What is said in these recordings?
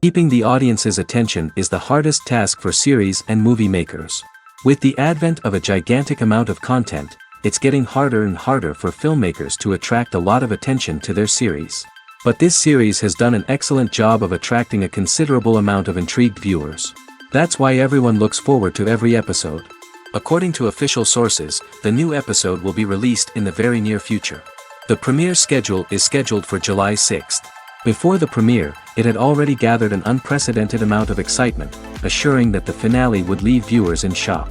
Keeping the audience's attention is the hardest task for series and movie makers. With the advent of a gigantic amount of content, it's getting harder and harder for filmmakers to attract a lot of attention to their series. But this series has done an excellent job of attracting a considerable amount of intrigued viewers. That's why everyone looks forward to every episode. According to official sources, the new episode will be released in the very near future. The premiere schedule is scheduled for July 6th. Before the premiere, it had already gathered an unprecedented amount of excitement, assuring that the finale would leave viewers in shock.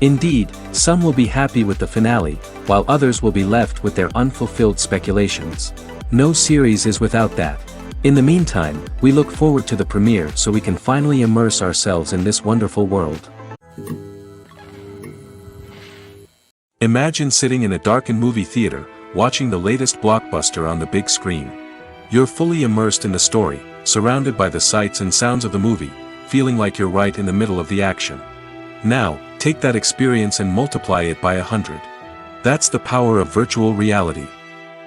Indeed, some will be happy with the finale, while others will be left with their unfulfilled speculations. No series is without that. In the meantime, we look forward to the premiere so we can finally immerse ourselves in this wonderful world. Imagine sitting in a darkened movie theater, watching the latest blockbuster on the big screen. You're fully immersed in the story, surrounded by the sights and sounds of the movie, feeling like you're right in the middle of the action. Now, take that experience and multiply it by 100. That's the power of virtual reality.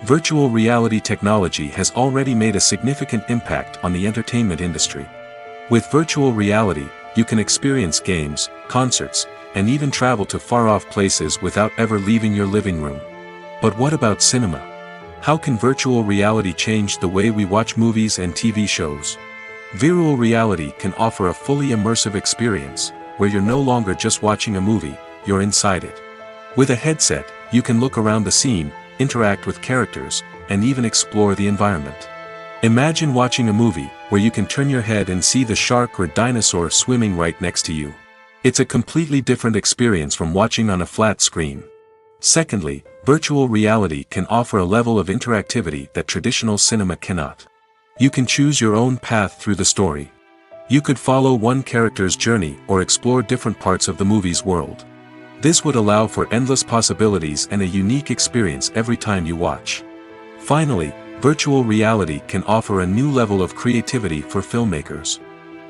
Virtual reality technology has already made a significant impact on the entertainment industry. With virtual reality, you can experience games, concerts, and even travel to far-off places without ever leaving your living room. But what about cinema? How can virtual reality change the way we watch movies and TV shows? Virtual reality can offer a fully immersive experience, where you're no longer just watching a movie, you're inside it. With a headset, you can look around the scene, interact with characters, and even explore the environment. Imagine watching a movie, where you can turn your head and see the shark or dinosaur swimming right next to you. It's a completely different experience from watching on a flat screen. Secondly, virtual reality can offer a level of interactivity that traditional cinema cannot. You can choose your own path through the story. You could follow one character's journey or explore different parts of the movie's world. This would allow for endless possibilities and a unique experience every time you watch. Finally, virtual reality can offer a new level of creativity for filmmakers.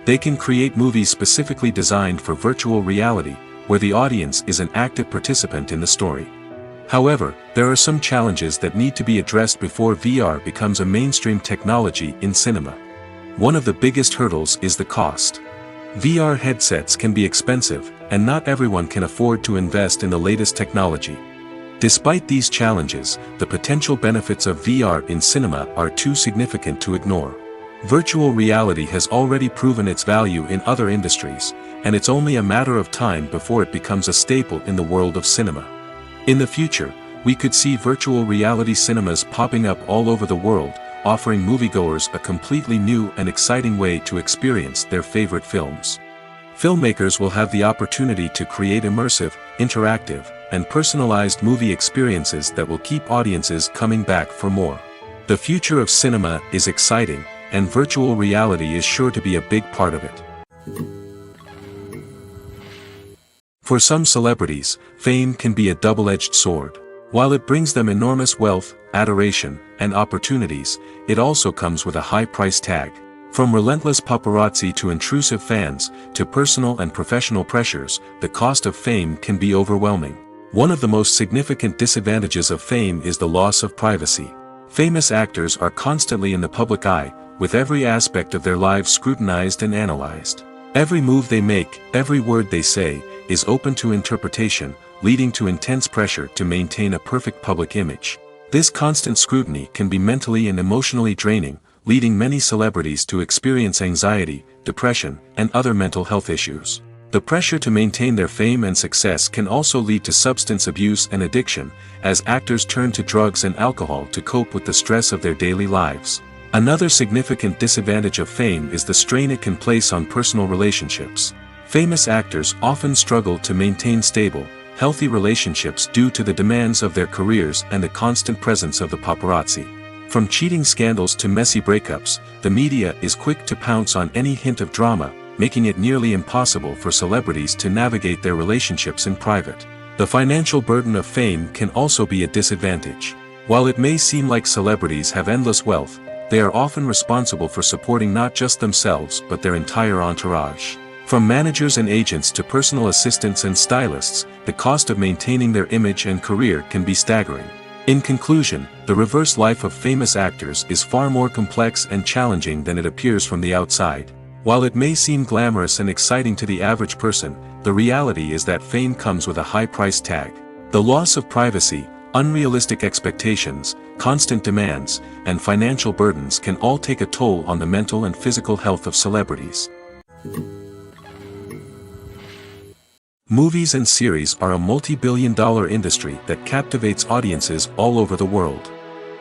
They can create movies specifically designed for virtual reality, where the audience is an active participant in the story. However, there are some challenges that need to be addressed before VR becomes a mainstream technology in cinema. One of the biggest hurdles is the cost. VR headsets can be expensive, and not everyone can afford to invest in the latest technology. Despite these challenges, the potential benefits of VR in cinema are too significant to ignore. Virtual reality has already proven its value in other industries, and it's only a matter of time before it becomes a staple in the world of cinema. In the future, we could see virtual reality cinemas popping up all over the world, offering moviegoers a completely new and exciting way to experience their favorite films. Filmmakers will have the opportunity to create immersive, interactive, and personalized movie experiences that will keep audiences coming back for more. The future of cinema is exciting, and virtual reality is sure to be a big part of it. For some celebrities, fame can be a double-edged sword. While it brings them enormous wealth, adoration, and opportunities, it also comes with a high price tag. From relentless paparazzi to intrusive fans, to personal and professional pressures, the cost of fame can be overwhelming. One of the most significant disadvantages of fame is the loss of privacy. Famous actors are constantly in the public eye, with every aspect of their lives scrutinized and analyzed. Every move they make, every word they say, is open to interpretation, leading to intense pressure to maintain a perfect public image. This constant scrutiny can be mentally and emotionally draining, leading many celebrities to experience anxiety, depression, and other mental health issues. The pressure to maintain their fame and success can also lead to substance abuse and addiction, as actors turn to drugs and alcohol to cope with the stress of their daily lives. Another significant disadvantage of fame is the strain it can place on personal relationships. Famous actors often struggle to maintain stable, healthy relationships due to the demands of their careers and the constant presence of the paparazzi. From cheating scandals to messy breakups, the media is quick to pounce on any hint of drama, making it nearly impossible for celebrities to navigate their relationships in private. The financial burden of fame can also be a disadvantage. While it may seem like celebrities have endless wealth, they are often responsible for supporting not just themselves but their entire entourage. From managers and agents to personal assistants and stylists, the cost of maintaining their image and career can be staggering. In conclusion, the reverse life of famous actors is far more complex and challenging than it appears from the outside. While it may seem glamorous and exciting to the average person, the reality is that fame comes with a high price tag. The loss of privacy, unrealistic expectations, constant demands, and financial burdens can all take a toll on the mental and physical health of celebrities. Movies and series are a multi-billion-dollar industry that captivates audiences all over the world.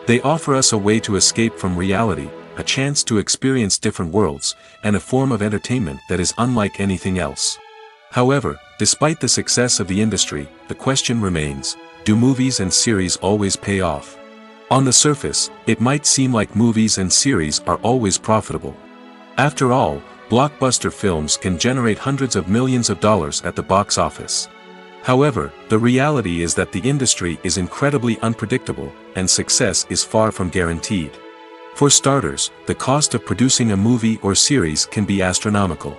They offer us a way to escape from reality, a chance to experience different worlds, and a form of entertainment that is unlike anything else. However, despite the success of the industry, the question remains, do movies and series always pay off? On the surface, it might seem like movies and series are always profitable. After all, blockbuster films can generate hundreds of millions of dollars at the box office. However, the reality is that the industry is incredibly unpredictable, and success is far from guaranteed. For starters, the cost of producing a movie or series can be astronomical.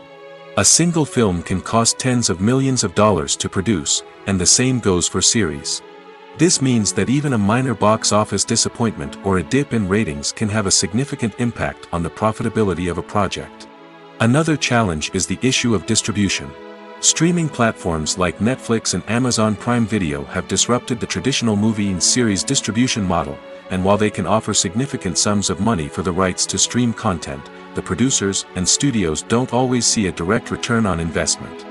A single film can cost tens of millions of dollars to produce, and the same goes for series. This means that even a minor box office disappointment or a dip in ratings can have a significant impact on the profitability of a project. Another challenge is the issue of distribution. Streaming platforms like Netflix and Amazon Prime Video have disrupted the traditional movie and series distribution model, and while they can offer significant sums of money for the rights to stream content, the producers and studios don't always see a direct return on investment.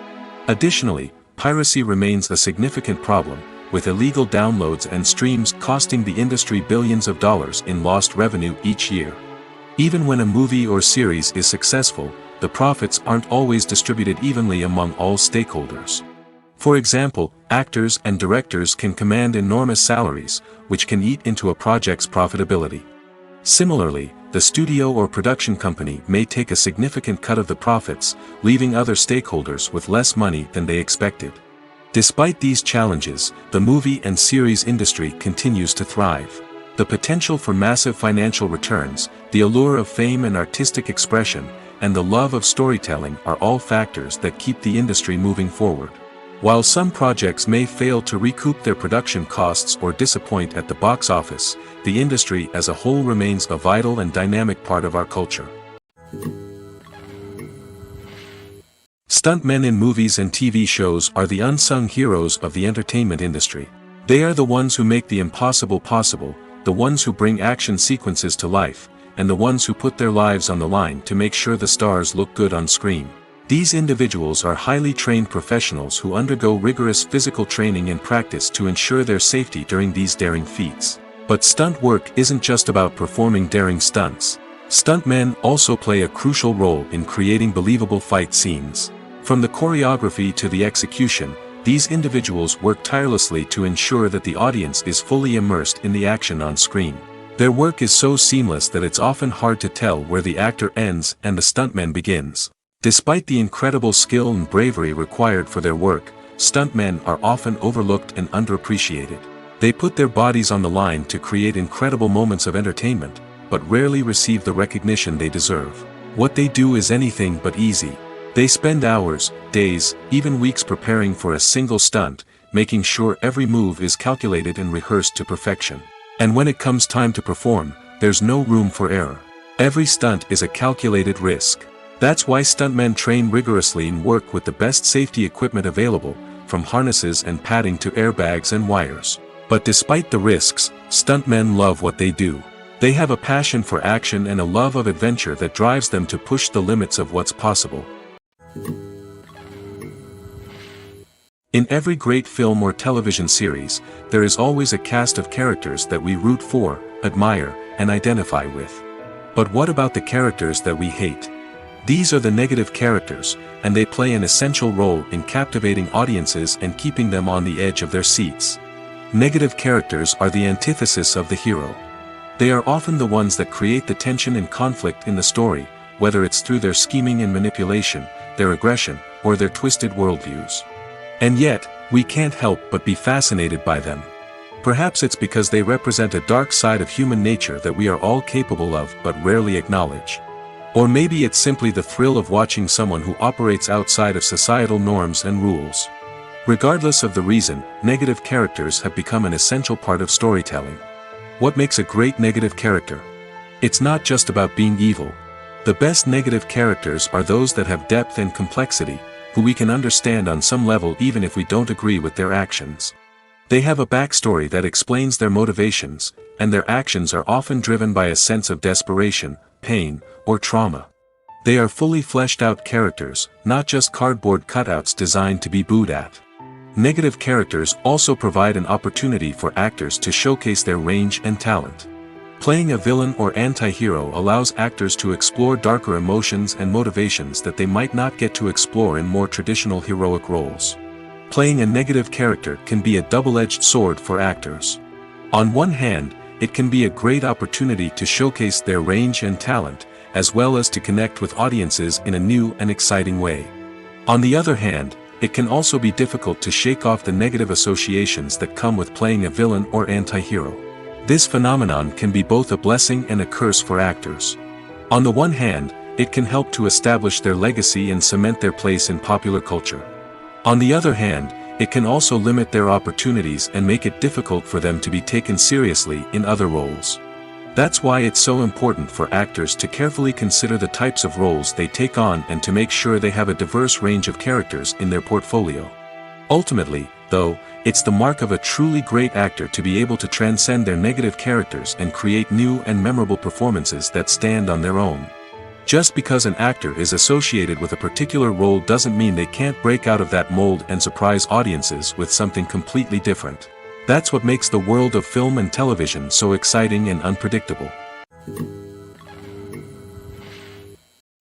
Additionally, piracy remains a significant problem, with illegal downloads and streams costing the industry billions of dollars in lost revenue each year. Even when a movie or series is successful, the profits aren't always distributed evenly among all stakeholders. For example, actors and directors can command enormous salaries, which can eat into a project's profitability. Similarly, the studio or production company may take a significant cut of the profits, leaving other stakeholders with less money than they expected. Despite these challenges, the movie and series industry continues to thrive. The potential for massive financial returns, the allure of fame and artistic expression, and the love of storytelling are all factors that keep the industry moving forward. While some projects may fail to recoup their production costs or disappoint at the box office, the industry as a whole remains a vital and dynamic part of our culture. Stuntmen in movies and TV shows are the unsung heroes of the entertainment industry. They are the ones who make the impossible possible, the ones who bring action sequences to life, and the ones who put their lives on the line to make sure the stars look good on screen. These individuals are highly trained professionals who undergo rigorous physical training and practice to ensure their safety during these daring feats. But stunt work isn't just about performing daring stunts. Stuntmen also play a crucial role in creating believable fight scenes. From the choreography to the execution, these individuals work tirelessly to ensure that the audience is fully immersed in the action on screen. Their work is so seamless that it's often hard to tell where the actor ends and the stuntman begins. Despite the incredible skill and bravery required for their work, stuntmen are often overlooked and underappreciated. They put their bodies on the line to create incredible moments of entertainment, but rarely receive the recognition they deserve. What they do is anything but easy. They spend hours, days, even weeks preparing for a single stunt, making sure every move is calculated and rehearsed to perfection. And when it comes time to perform, there's no room for error. Every stunt is a calculated risk. That's why stuntmen train rigorously and work with the best safety equipment available, from harnesses and padding to airbags and wires. But despite the risks, stuntmen love what they do. They have a passion for action and a love of adventure that drives them to push the limits of what's possible. In every great film or television series, there is always a cast of characters that we root for, admire, and identify with. But what about the characters that we hate? These are the negative characters, and they play an essential role in captivating audiences and keeping them on the edge of their seats. Negative characters are the antithesis of the hero. They are often the ones that create the tension and conflict in the story, whether it's through their scheming and manipulation, their aggression, or their twisted worldviews. And yet, we can't help but be fascinated by them. Perhaps it's because they represent a dark side of human nature that we are all capable of but rarely acknowledge. Or maybe it's simply the thrill of watching someone who operates outside of societal norms and rules. Regardless of the reason, negative characters have become an essential part of storytelling. What makes a great negative character? It's not just about being evil. The best negative characters are those that have depth and complexity, who we can understand on some level even if we don't agree with their actions. They have a backstory that explains their motivations, and their actions are often driven by a sense of desperation, pain, or trauma. They are fully fleshed out characters, not just cardboard cutouts designed to be booed at. Negative characters also provide an opportunity for actors to showcase their range and talent. Playing a villain or anti-hero allows actors to explore darker emotions and motivations that they might not get to explore in more traditional heroic roles. Playing a negative character can be a double-edged sword for actors. On one hand, it can be a great opportunity to showcase their range and talent, as well as to connect with audiences in a new and exciting way. On the other hand, it can also be difficult to shake off the negative associations that come with playing a villain or anti-hero. This phenomenon can be both a blessing and a curse for actors. On the one hand, it can help to establish their legacy and cement their place in popular culture. On the other hand, it can also limit their opportunities and make it difficult for them to be taken seriously in other roles. That's why it's so important for actors to carefully consider the types of roles they take on and to make sure they have a diverse range of characters in their portfolio. Ultimately, though, it's the mark of a truly great actor to be able to transcend their negative characters and create new and memorable performances that stand on their own. Just because an actor is associated with a particular role doesn't mean they can't break out of that mold and surprise audiences with something completely different. That's what makes the world of film and television so exciting and unpredictable.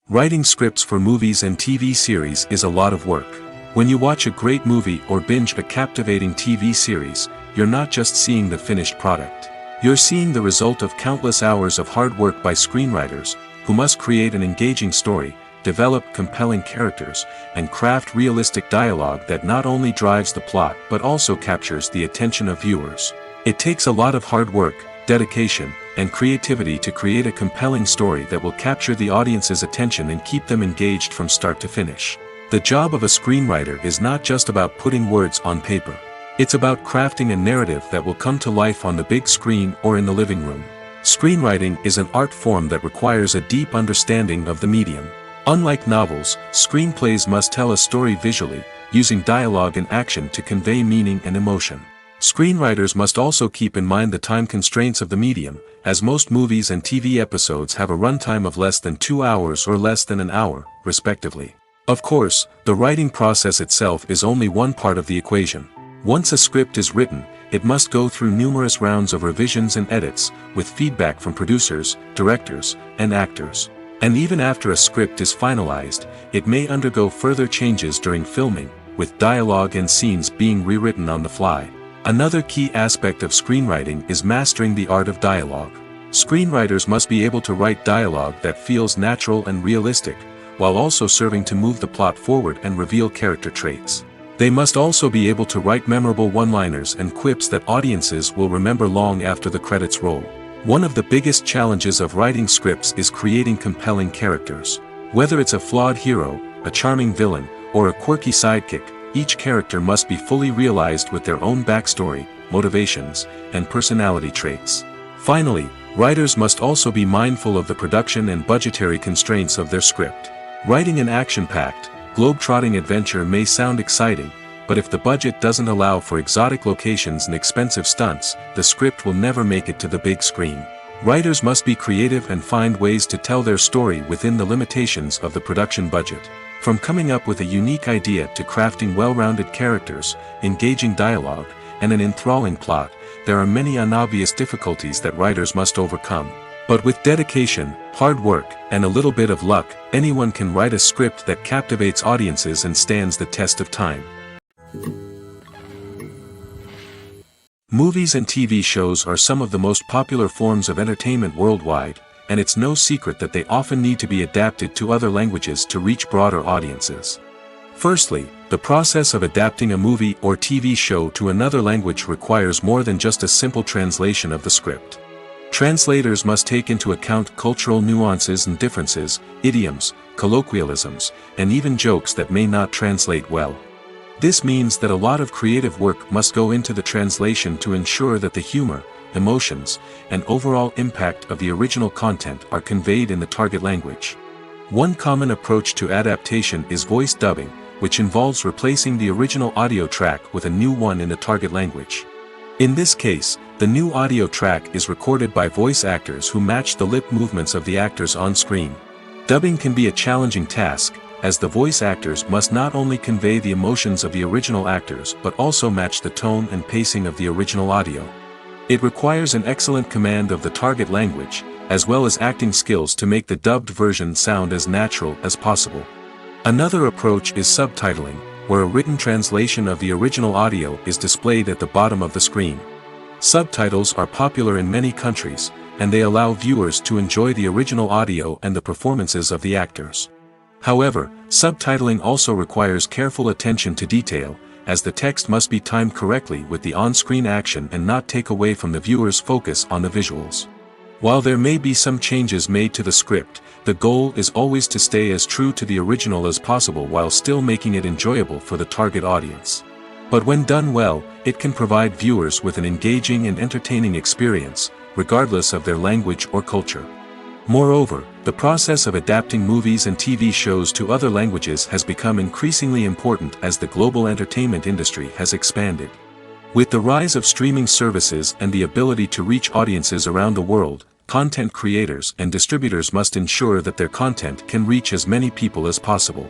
Writing scripts for movies and TV series is a lot of work. When you watch a great movie or binge a captivating TV series, you're not just seeing the finished product. You're seeing the result of countless hours of hard work by screenwriters, who must create an engaging story, develop compelling characters, and craft realistic dialogue that not only drives the plot but also captures the attention of viewers. It takes a lot of hard work, dedication, and creativity to create a compelling story that will capture the audience's attention and keep them engaged from start to finish. The job of a screenwriter is not just about putting words on paper. It's about crafting a narrative that will come to life on the big screen or in the living room. Screenwriting is an art form that requires a deep understanding of the medium. Unlike novels, screenplays must tell a story visually, using dialogue and action to convey meaning and emotion. Screenwriters must also keep in mind the time constraints of the medium, as most movies and TV episodes have a runtime of less than 2 hours or less than an hour, respectively. Of course, the writing process itself is only one part of the equation. Once a script is written, it must go through numerous rounds of revisions and edits, with feedback from producers, directors, and actors. And even after a script is finalized, it may undergo further changes during filming, with dialogue and scenes being rewritten on the fly. Another key aspect of screenwriting is mastering the art of dialogue. Screenwriters must be able to write dialogue that feels natural and realistic, while also serving to move the plot forward and reveal character traits. They must also be able to write memorable one-liners and quips that audiences will remember long after the credits roll. One of the biggest challenges of writing scripts is creating compelling characters. Whether it's a flawed hero, a charming villain, or a quirky sidekick, each character must be fully realized with their own backstory, motivations, and personality traits. Finally, writers must also be mindful of the production and budgetary constraints of their script. Writing an action-packed, globe-trotting adventure may sound exciting, but if the budget doesn't allow for exotic locations and expensive stunts, the script will never make it to the big screen. Writers must be creative and find ways to tell their story within the limitations of the production budget. From coming up with a unique idea to crafting well-rounded characters, engaging dialogue, and an enthralling plot, there are many unobvious difficulties that writers must overcome. But with dedication, hard work, and a little bit of luck, anyone can write a script that captivates audiences and stands the test of time. Movies and TV shows are some of the most popular forms of entertainment worldwide, and it's no secret that they often need to be adapted to other languages to reach broader audiences. Firstly, the process of adapting a movie or TV show to another language requires more than just a simple translation of the script. Translators must take into account cultural nuances and differences, idioms, colloquialisms, and even jokes that may not translate well. This means that a lot of creative work must go into the translation to ensure that the humor, emotions, and overall impact of the original content are conveyed in the target language. One common approach to adaptation is voice dubbing, which involves replacing the original audio track with a new one in the target language. In this case, the new audio track is recorded by voice actors who match the lip movements of the actors on screen. Dubbing can be a challenging task, as the voice actors must not only convey the emotions of the original actors but also match the tone and pacing of the original audio. It requires an excellent command of the target language, as well as acting skills to make the dubbed version sound as natural as possible. Another approach is subtitling, where a written translation of the original audio is displayed at the bottom of the screen. Subtitles are popular in many countries, and they allow viewers to enjoy the original audio and the performances of the actors. However, subtitling also requires careful attention to detail, as the text must be timed correctly with the on-screen action and not take away from the viewer's focus on the visuals. While there may be some changes made to the script, the goal is always to stay as true to the original as possible while still making it enjoyable for the target audience. But when done well, it can provide viewers with an engaging and entertaining experience, regardless of their language or culture. Moreover, the process of adapting movies and TV shows to other languages has become increasingly important as the global entertainment industry has expanded. With the rise of streaming services and the ability to reach audiences around the world, content creators and distributors must ensure that their content can reach as many people as possible.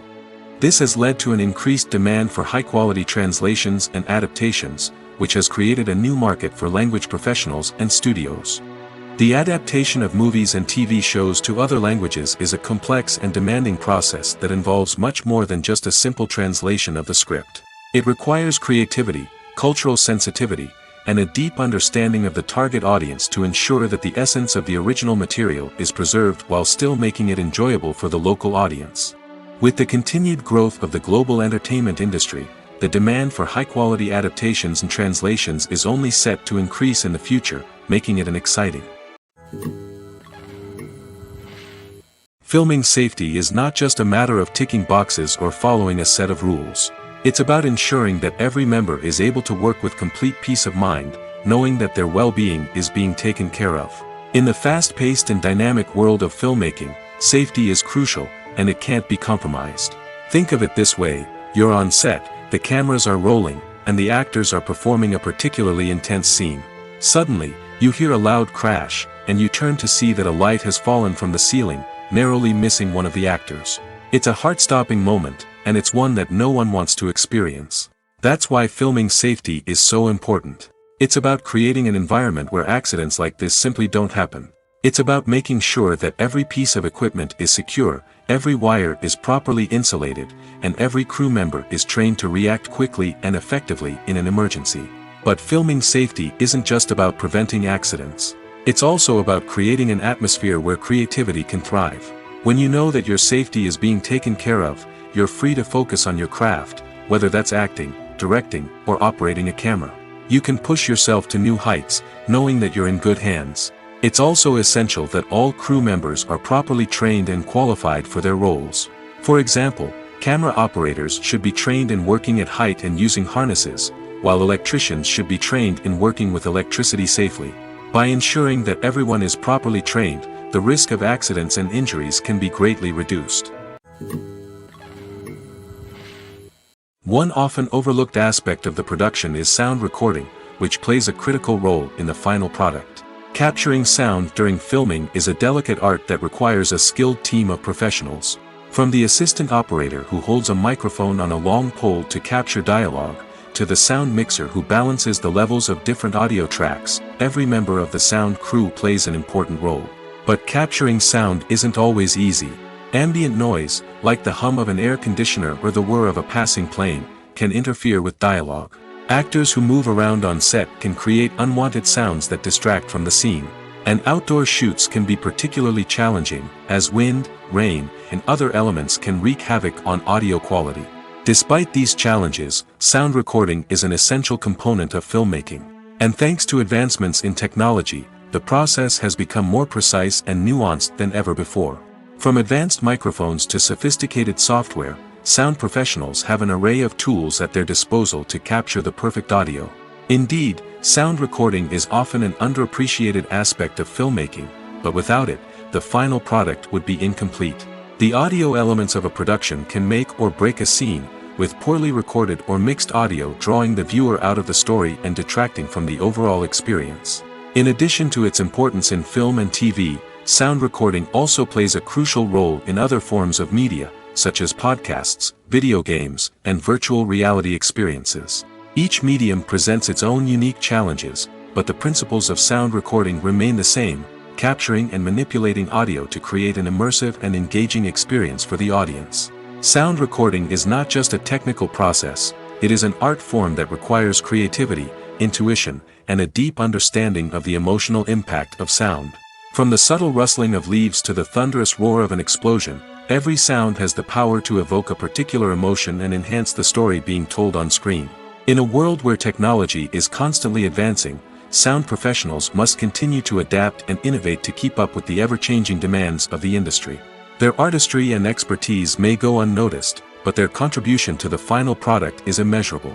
This has led to an increased demand for high-quality translations and adaptations, which has created a new market for language professionals and studios. The adaptation of movies and TV shows to other languages is a complex and demanding process that involves much more than just a simple translation of the script. It requires creativity, cultural sensitivity, and a deep understanding of the target audience to ensure that the essence of the original material is preserved while still making it enjoyable for the local audience. With the continued growth of the global entertainment industry, the demand for high-quality adaptations and translations is only set to increase in the future, making it an exciting. Filming safety is not just a matter of ticking boxes or following a set of rules. It's about ensuring that every member is able to work with complete peace of mind, knowing that their well-being is being taken care of. In the fast-paced and dynamic world of filmmaking, safety is crucial, and it can't be compromised. Think of it this way: you're on set, the cameras are rolling, and the actors are performing a particularly intense scene. Suddenly, you hear a loud crash, and you turn to see that a light has fallen from the ceiling, narrowly missing one of the actors. It's a heart-stopping moment, and it's one that no one wants to experience. That's why filming safety is so important. It's about creating an environment where accidents like this simply don't happen. It's about making sure that every piece of equipment is secure, every wire is properly insulated, and every crew member is trained to react quickly and effectively in an emergency. But filming safety isn't just about preventing accidents. It's also about creating an atmosphere where creativity can thrive. When you know that your safety is being taken care of, you're free to focus on your craft, whether that's acting, directing, or operating a camera. You can push yourself to new heights, knowing that you're in good hands. It's also essential that all crew members are properly trained and qualified for their roles. For example, camera operators should be trained in working at height and using harnesses, while electricians should be trained in working with electricity safely. By ensuring that everyone is properly trained, the risk of accidents and injuries can be greatly reduced. One often overlooked aspect of the production is sound recording, which plays a critical role in the final product. Capturing sound during filming is a delicate art that requires a skilled team of professionals. From the assistant operator who holds a microphone on a long pole to capture dialogue, to the sound mixer who balances the levels of different audio tracks, every member of the sound crew plays an important role. But capturing sound isn't always easy. Ambient noise, like the hum of an air conditioner or the whir of a passing plane, can interfere with dialogue. Actors who move around on set can create unwanted sounds that distract from the scene. And outdoor shoots can be particularly challenging, as wind, rain, and other elements can wreak havoc on audio quality. Despite these challenges, sound recording is an essential component of filmmaking. And thanks to advancements in technology, the process has become more precise and nuanced than ever before. From advanced microphones to sophisticated software, sound professionals have an array of tools at their disposal to capture the perfect audio. Indeed, sound recording is often an underappreciated aspect of filmmaking, but without it, the final product would be incomplete. The audio elements of a production can make or break a scene, with poorly recorded or mixed audio drawing the viewer out of the story and detracting from the overall experience. In addition to its importance in film and TV, sound recording also plays a crucial role in other forms of media, such as podcasts, video games, and virtual reality experiences. Each medium presents its own unique challenges, but the principles of sound recording remain the same, capturing and manipulating audio to create an immersive and engaging experience for the audience. Sound recording is not just a technical process, it is an art form that requires creativity, intuition, and a deep understanding of the emotional impact of sound. From the subtle rustling of leaves to the thunderous roar of an explosion, every sound has the power to evoke a particular emotion and enhance the story being told on screen. In a world where technology is constantly advancing, sound professionals must continue to adapt and innovate to keep up with the ever-changing demands of the industry. Their artistry and expertise may go unnoticed, but their contribution to the final product is immeasurable.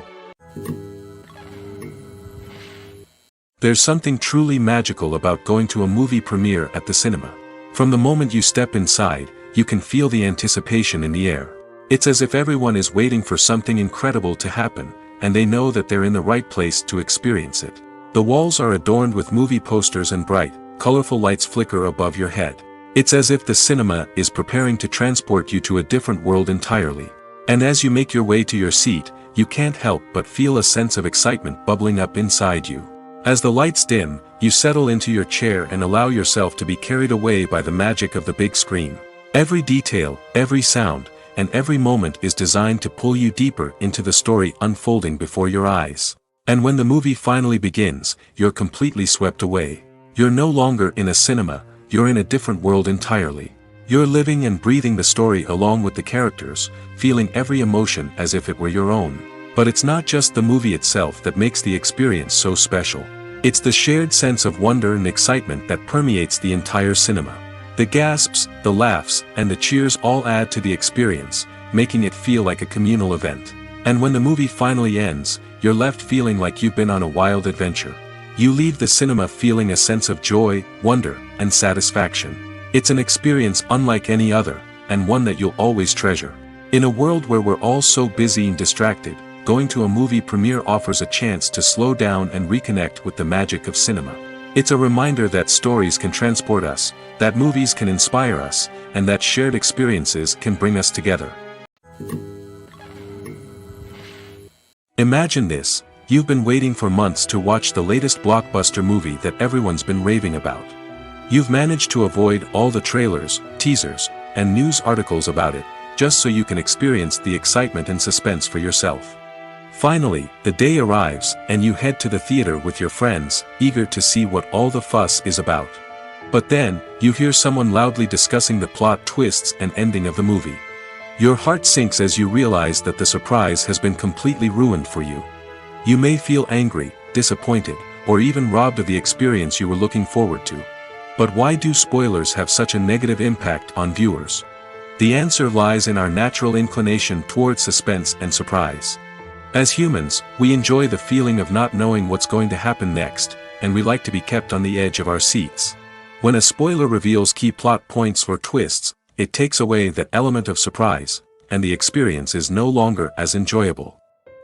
There's something truly magical about going to a movie premiere at the cinema. From the moment you step inside, you can feel the anticipation in the air. It's as if everyone is waiting for something incredible to happen, and they know that they're in the right place to experience it. The walls are adorned with movie posters and bright, colorful lights flicker above your head. It's as if the cinema is preparing to transport you to a different world entirely. And as you make your way to your seat, you can't help but feel a sense of excitement bubbling up inside you. As the lights dim, you settle into your chair and allow yourself to be carried away by the magic of the big screen. Every detail, every sound, and every moment is designed to pull you deeper into the story unfolding before your eyes. And when the movie finally begins, you're completely swept away. You're no longer in a cinema, you're in a different world entirely. You're living and breathing the story along with the characters, feeling every emotion as if it were your own. But it's not just the movie itself that makes the experience so special. It's the shared sense of wonder and excitement that permeates the entire cinema. The gasps, the laughs, and the cheers all add to the experience, making it feel like a communal event. And when the movie finally ends, you're left feeling like you've been on a wild adventure. You leave the cinema feeling a sense of joy, wonder, and satisfaction. It's an experience unlike any other, and one that you'll always treasure. In a world where we're all so busy and distracted, going to a movie premiere offers a chance to slow down and reconnect with the magic of cinema. It's a reminder that stories can transport us, that movies can inspire us, and that shared experiences can bring us together. Imagine this. You've been waiting for months to watch the latest blockbuster movie that everyone's been raving about. You've managed to avoid all the trailers, teasers, and news articles about it, just so you can experience the excitement and suspense for yourself. Finally, the day arrives, and you head to the theater with your friends, eager to see what all the fuss is about. But then, you hear someone loudly discussing the plot twists and ending of the movie. Your heart sinks as you realize that the surprise has been completely ruined for you. You may feel angry, disappointed, or even robbed of the experience you were looking forward to. But why do spoilers have such a negative impact on viewers? The answer lies in our natural inclination towards suspense and surprise. As humans, we enjoy the feeling of not knowing what's going to happen next, and we like to be kept on the edge of our seats. When a spoiler reveals key plot points or twists, it takes away that element of surprise, and the experience is no longer as enjoyable.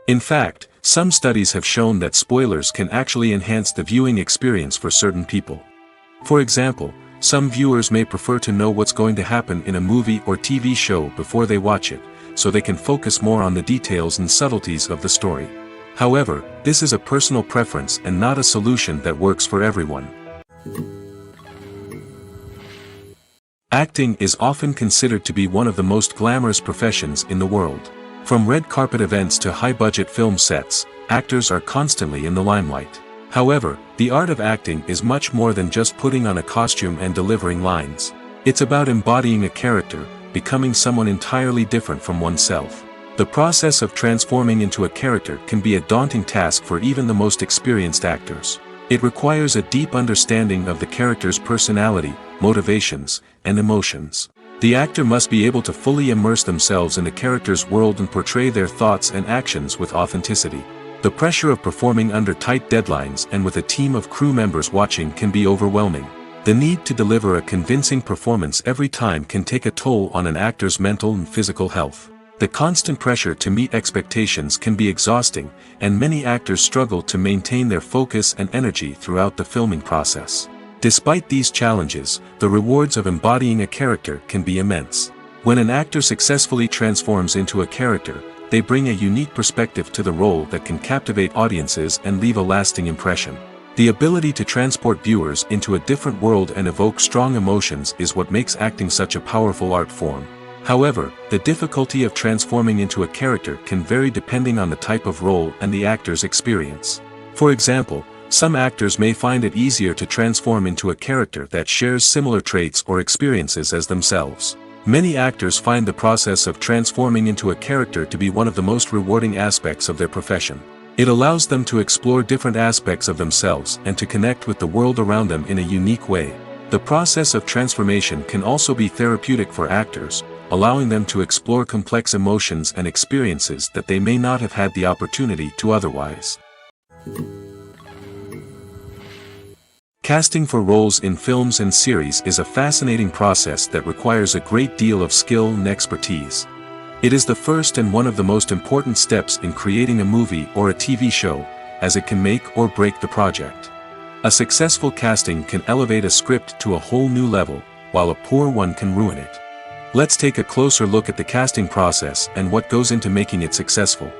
In fact, some studies have shown that spoilers can actually enhance the viewing experience for certain people. For example, some viewers may prefer to know what's going to happen in a movie or TV show before they watch it, so they can focus more on the details and subtleties of the story. However, this is a personal preference and not a solution that works for everyone. Acting is often considered to be one of the most glamorous professions in the world. From red carpet events to high-budget film sets, actors are constantly in the limelight. However, the art of acting is much more than just putting on a costume and delivering lines. It's about embodying a character, becoming someone entirely different from oneself. The process of transforming into a character can be a daunting task for even the most experienced actors. It requires a deep understanding of the character's personality, motivations, and emotions. The actor must be able to fully immerse themselves in the character's world and portray their thoughts and actions with authenticity. The pressure of performing under tight deadlines and with a team of crew members watching can be overwhelming. The need to deliver a convincing performance every time can take a toll on an actor's mental and physical health. The constant pressure to meet expectations can be exhausting, and many actors struggle to maintain their focus and energy throughout the filming process. Despite these challenges, the rewards of embodying a character can be immense. When an actor successfully transforms into a character, they bring a unique perspective to the role that can captivate audiences and leave a lasting impression. The ability to transport viewers into a different world and evoke strong emotions is what makes acting such a powerful art form. However, the difficulty of transforming into a character can vary depending on the type of role and the actor's experience. For example, some actors may find it easier to transform into a character that shares similar traits or experiences as themselves. Many actors find the process of transforming into a character to be one of the most rewarding aspects of their profession. It allows them to explore different aspects of themselves and to connect with the world around them in a unique way. The process of transformation can also be therapeutic for actors, allowing them to explore complex emotions and experiences that they may not have had the opportunity to otherwise. Casting for roles in films and series is a fascinating process that requires a great deal of skill and expertise. It is the first and one of the most important steps in creating a movie or a TV show, as it can make or break the project. A successful casting can elevate a script to a whole new level, while a poor one can ruin it. Let's take a closer look at the casting process and what goes into making it successful.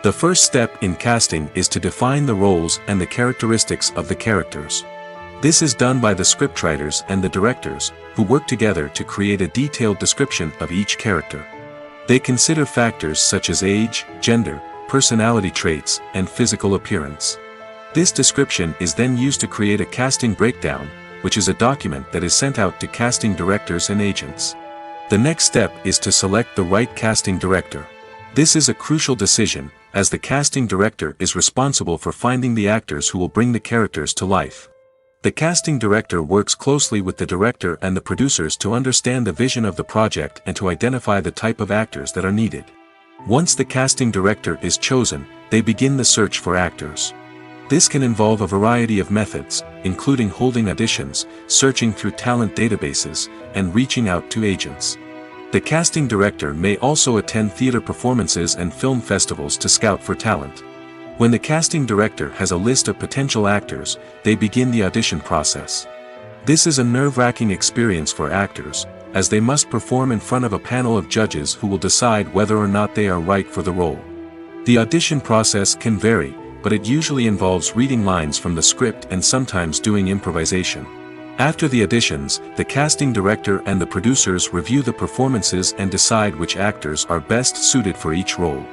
The first step in casting is to define the roles and the characteristics of the characters. This is done by the scriptwriters and the directors, who work together to create a detailed description of each character. They consider factors such as age, gender, personality traits, and physical appearance. This description is then used to create a casting breakdown, which is a document that is sent out to casting directors and agents. The next step is to select the right casting director. This is a crucial decision, as the casting director is responsible for finding the actors who will bring the characters to life. The casting director works closely with the director and the producers to understand the vision of the project and to identify the type of actors that are needed. Once the casting director is chosen, they begin the search for actors. This can involve a variety of methods, including holding auditions, searching through talent databases, and reaching out to agents. The casting director may also attend theater performances and film festivals to scout for talent. When the casting director has a list of potential actors, they begin the audition process. This is a nerve-wracking experience for actors, as they must perform in front of a panel of judges who will decide whether or not they are right for the role. The audition process can vary, but it usually involves reading lines from the script and sometimes doing improvisation. After the auditions, the casting director and the producers review the performances and decide which actors are best suited for each role.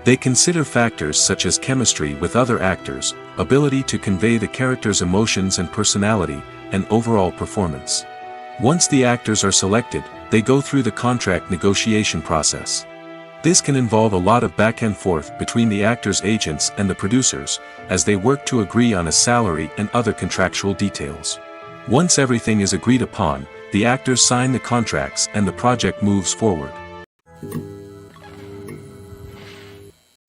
They consider factors such as chemistry with other actors, ability to convey the character's emotions and personality, and overall performance. Once the actors are selected, they go through the contract negotiation process. This can involve a lot of back and forth between the actors' agents and the producers, as they work to agree on a salary and other contractual details. Once everything is agreed upon, the actors sign the contracts and the project moves forward.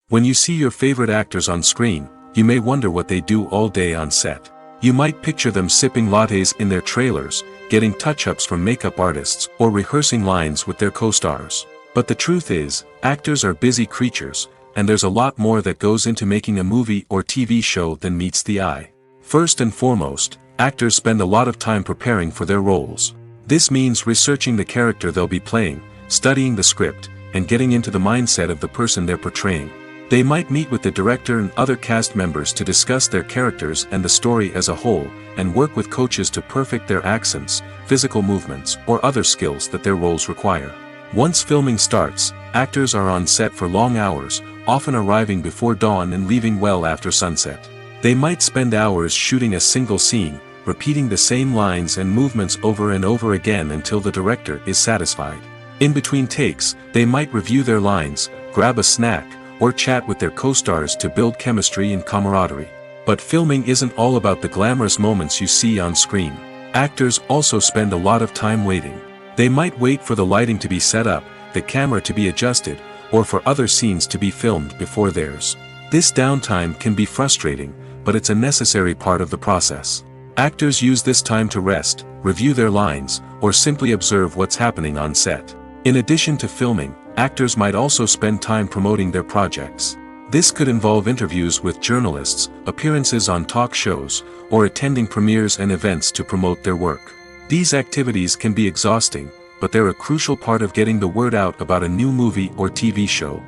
When you see your favorite actors on screen, you may wonder what they do all day on set. You might picture them sipping lattes in their trailers, getting touch-ups from makeup artists, or rehearsing lines with their co-stars. But the truth is, actors are busy creatures, and there's a lot more that goes into making a movie or TV show than meets the eye. First and foremost, actors spend a lot of time preparing for their roles. This means researching the character they'll be playing, studying the script, and getting into the mindset of the person they're portraying. They might meet with the director and other cast members to discuss their characters and the story as a whole, and work with coaches to perfect their accents, physical movements, or other skills that their roles require. Once filming starts, actors are on set for long hours, often arriving before dawn and leaving well after sunset. They might spend hours shooting a single scene, repeating the same lines and movements over and over again until the director is satisfied. In between takes, they might review their lines, grab a snack, or chat with their co-stars to build chemistry and camaraderie. But filming isn't all about the glamorous moments you see on screen. Actors also spend a lot of time waiting. They might wait for the lighting to be set up, the camera to be adjusted, or for other scenes to be filmed before theirs. This downtime can be frustrating, but it's a necessary part of the process. Actors use this time to rest, review their lines, or simply observe what's happening on set. In addition to filming, actors might also spend time promoting their projects. This could involve interviews with journalists, appearances on talk shows, or attending premieres and events to promote their work. These activities can be exhausting, but they're a crucial part of getting the word out about a new movie or TV show.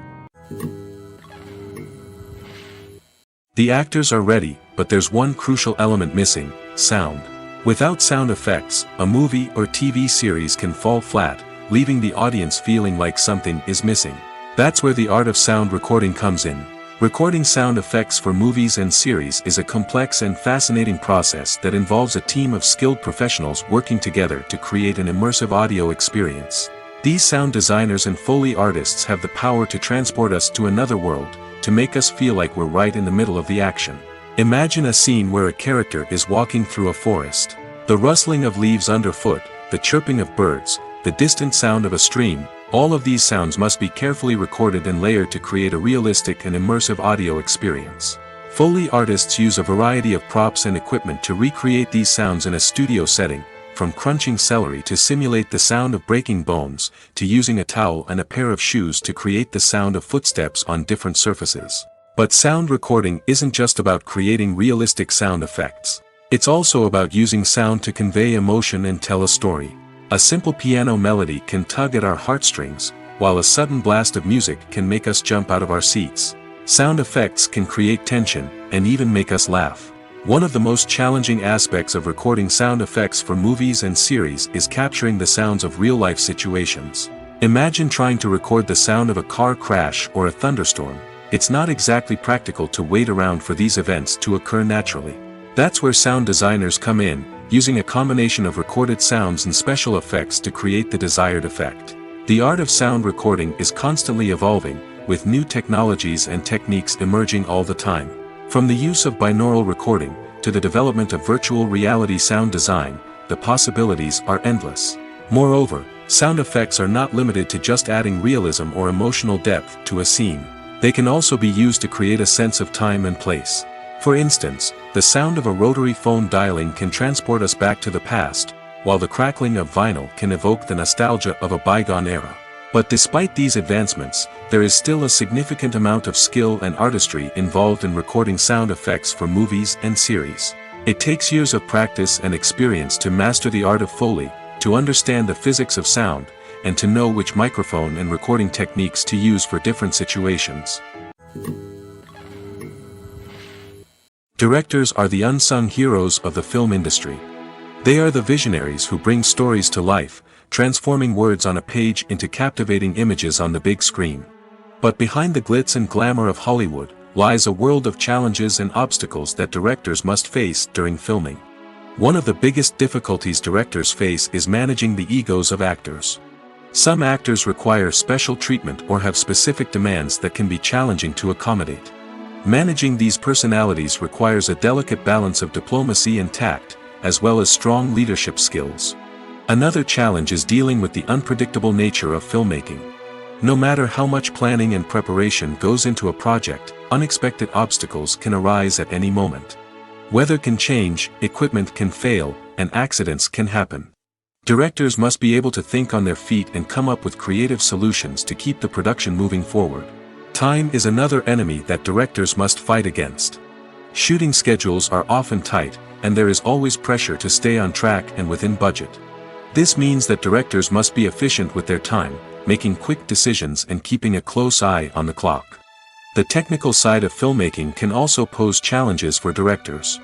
The actors are ready, but there's one crucial element missing: sound. Without sound effects, a movie or TV series can fall flat, leaving the audience feeling like something is missing. That's where the art of sound recording comes in. Recording sound effects for movies and series is a complex and fascinating process that involves a team of skilled professionals working together to create an immersive audio experience. These sound designers and Foley artists have the power to transport us to another world, to make us feel like we're right in the middle of the action. Imagine a scene where a character is walking through a forest. The rustling of leaves underfoot, the chirping of birds, the distant sound of a stream, all of these sounds must be carefully recorded and layered to create a realistic and immersive audio experience. Foley artists use a variety of props and equipment to recreate these sounds in a studio setting, from crunching celery to simulate the sound of breaking bones, to using a towel and a pair of shoes to create the sound of footsteps on different surfaces. But sound recording isn't just about creating realistic sound effects. It's also about using sound to convey emotion and tell a story. A simple piano melody can tug at our heartstrings, while a sudden blast of music can make us jump out of our seats. Sound effects can create tension, and even make us laugh. One of the most challenging aspects of recording sound effects for movies and series is capturing the sounds of real-life situations. Imagine trying to record the sound of a car crash or a thunderstorm. It's not exactly practical to wait around for these events to occur naturally. That's where sound designers come in, using a combination of recorded sounds and special effects to create the desired effect. The art of sound recording is constantly evolving, with new technologies and techniques emerging all the time. From the use of binaural recording, to the development of virtual reality sound design, the possibilities are endless. Moreover, sound effects are not limited to just adding realism or emotional depth to a scene. They can also be used to create a sense of time and place. For instance, the sound of a rotary phone dialing can transport us back to the past, while the crackling of vinyl can evoke the nostalgia of a bygone era. But despite these advancements, there is still a significant amount of skill and artistry involved in recording sound effects for movies and series. It takes years of practice and experience to master the art of Foley, to understand the physics of sound, and to know which microphone and recording techniques to use for different situations. Directors are the unsung heroes of the film industry. They are the visionaries who bring stories to life, transforming words on a page into captivating images on the big screen. But behind the glitz and glamour of Hollywood, lies a world of challenges and obstacles that directors must face during filming. One of the biggest difficulties directors face is managing the egos of actors. Some actors require special treatment or have specific demands that can be challenging to accommodate. Managing these personalities requires a delicate balance of diplomacy and tact, as well as strong leadership skills. Another challenge is dealing with the unpredictable nature of filmmaking. No matter how much planning and preparation goes into a project, unexpected obstacles can arise at any moment. Weather can change, equipment can fail, and accidents can happen. Directors must be able to think on their feet and come up with creative solutions to keep the production moving forward. Time is another enemy that directors must fight against. Shooting schedules are often tight, and there is always pressure to stay on track and within budget. This means that directors must be efficient with their time, making quick decisions and keeping a close eye on the clock. The technical side of filmmaking can also pose challenges for directors.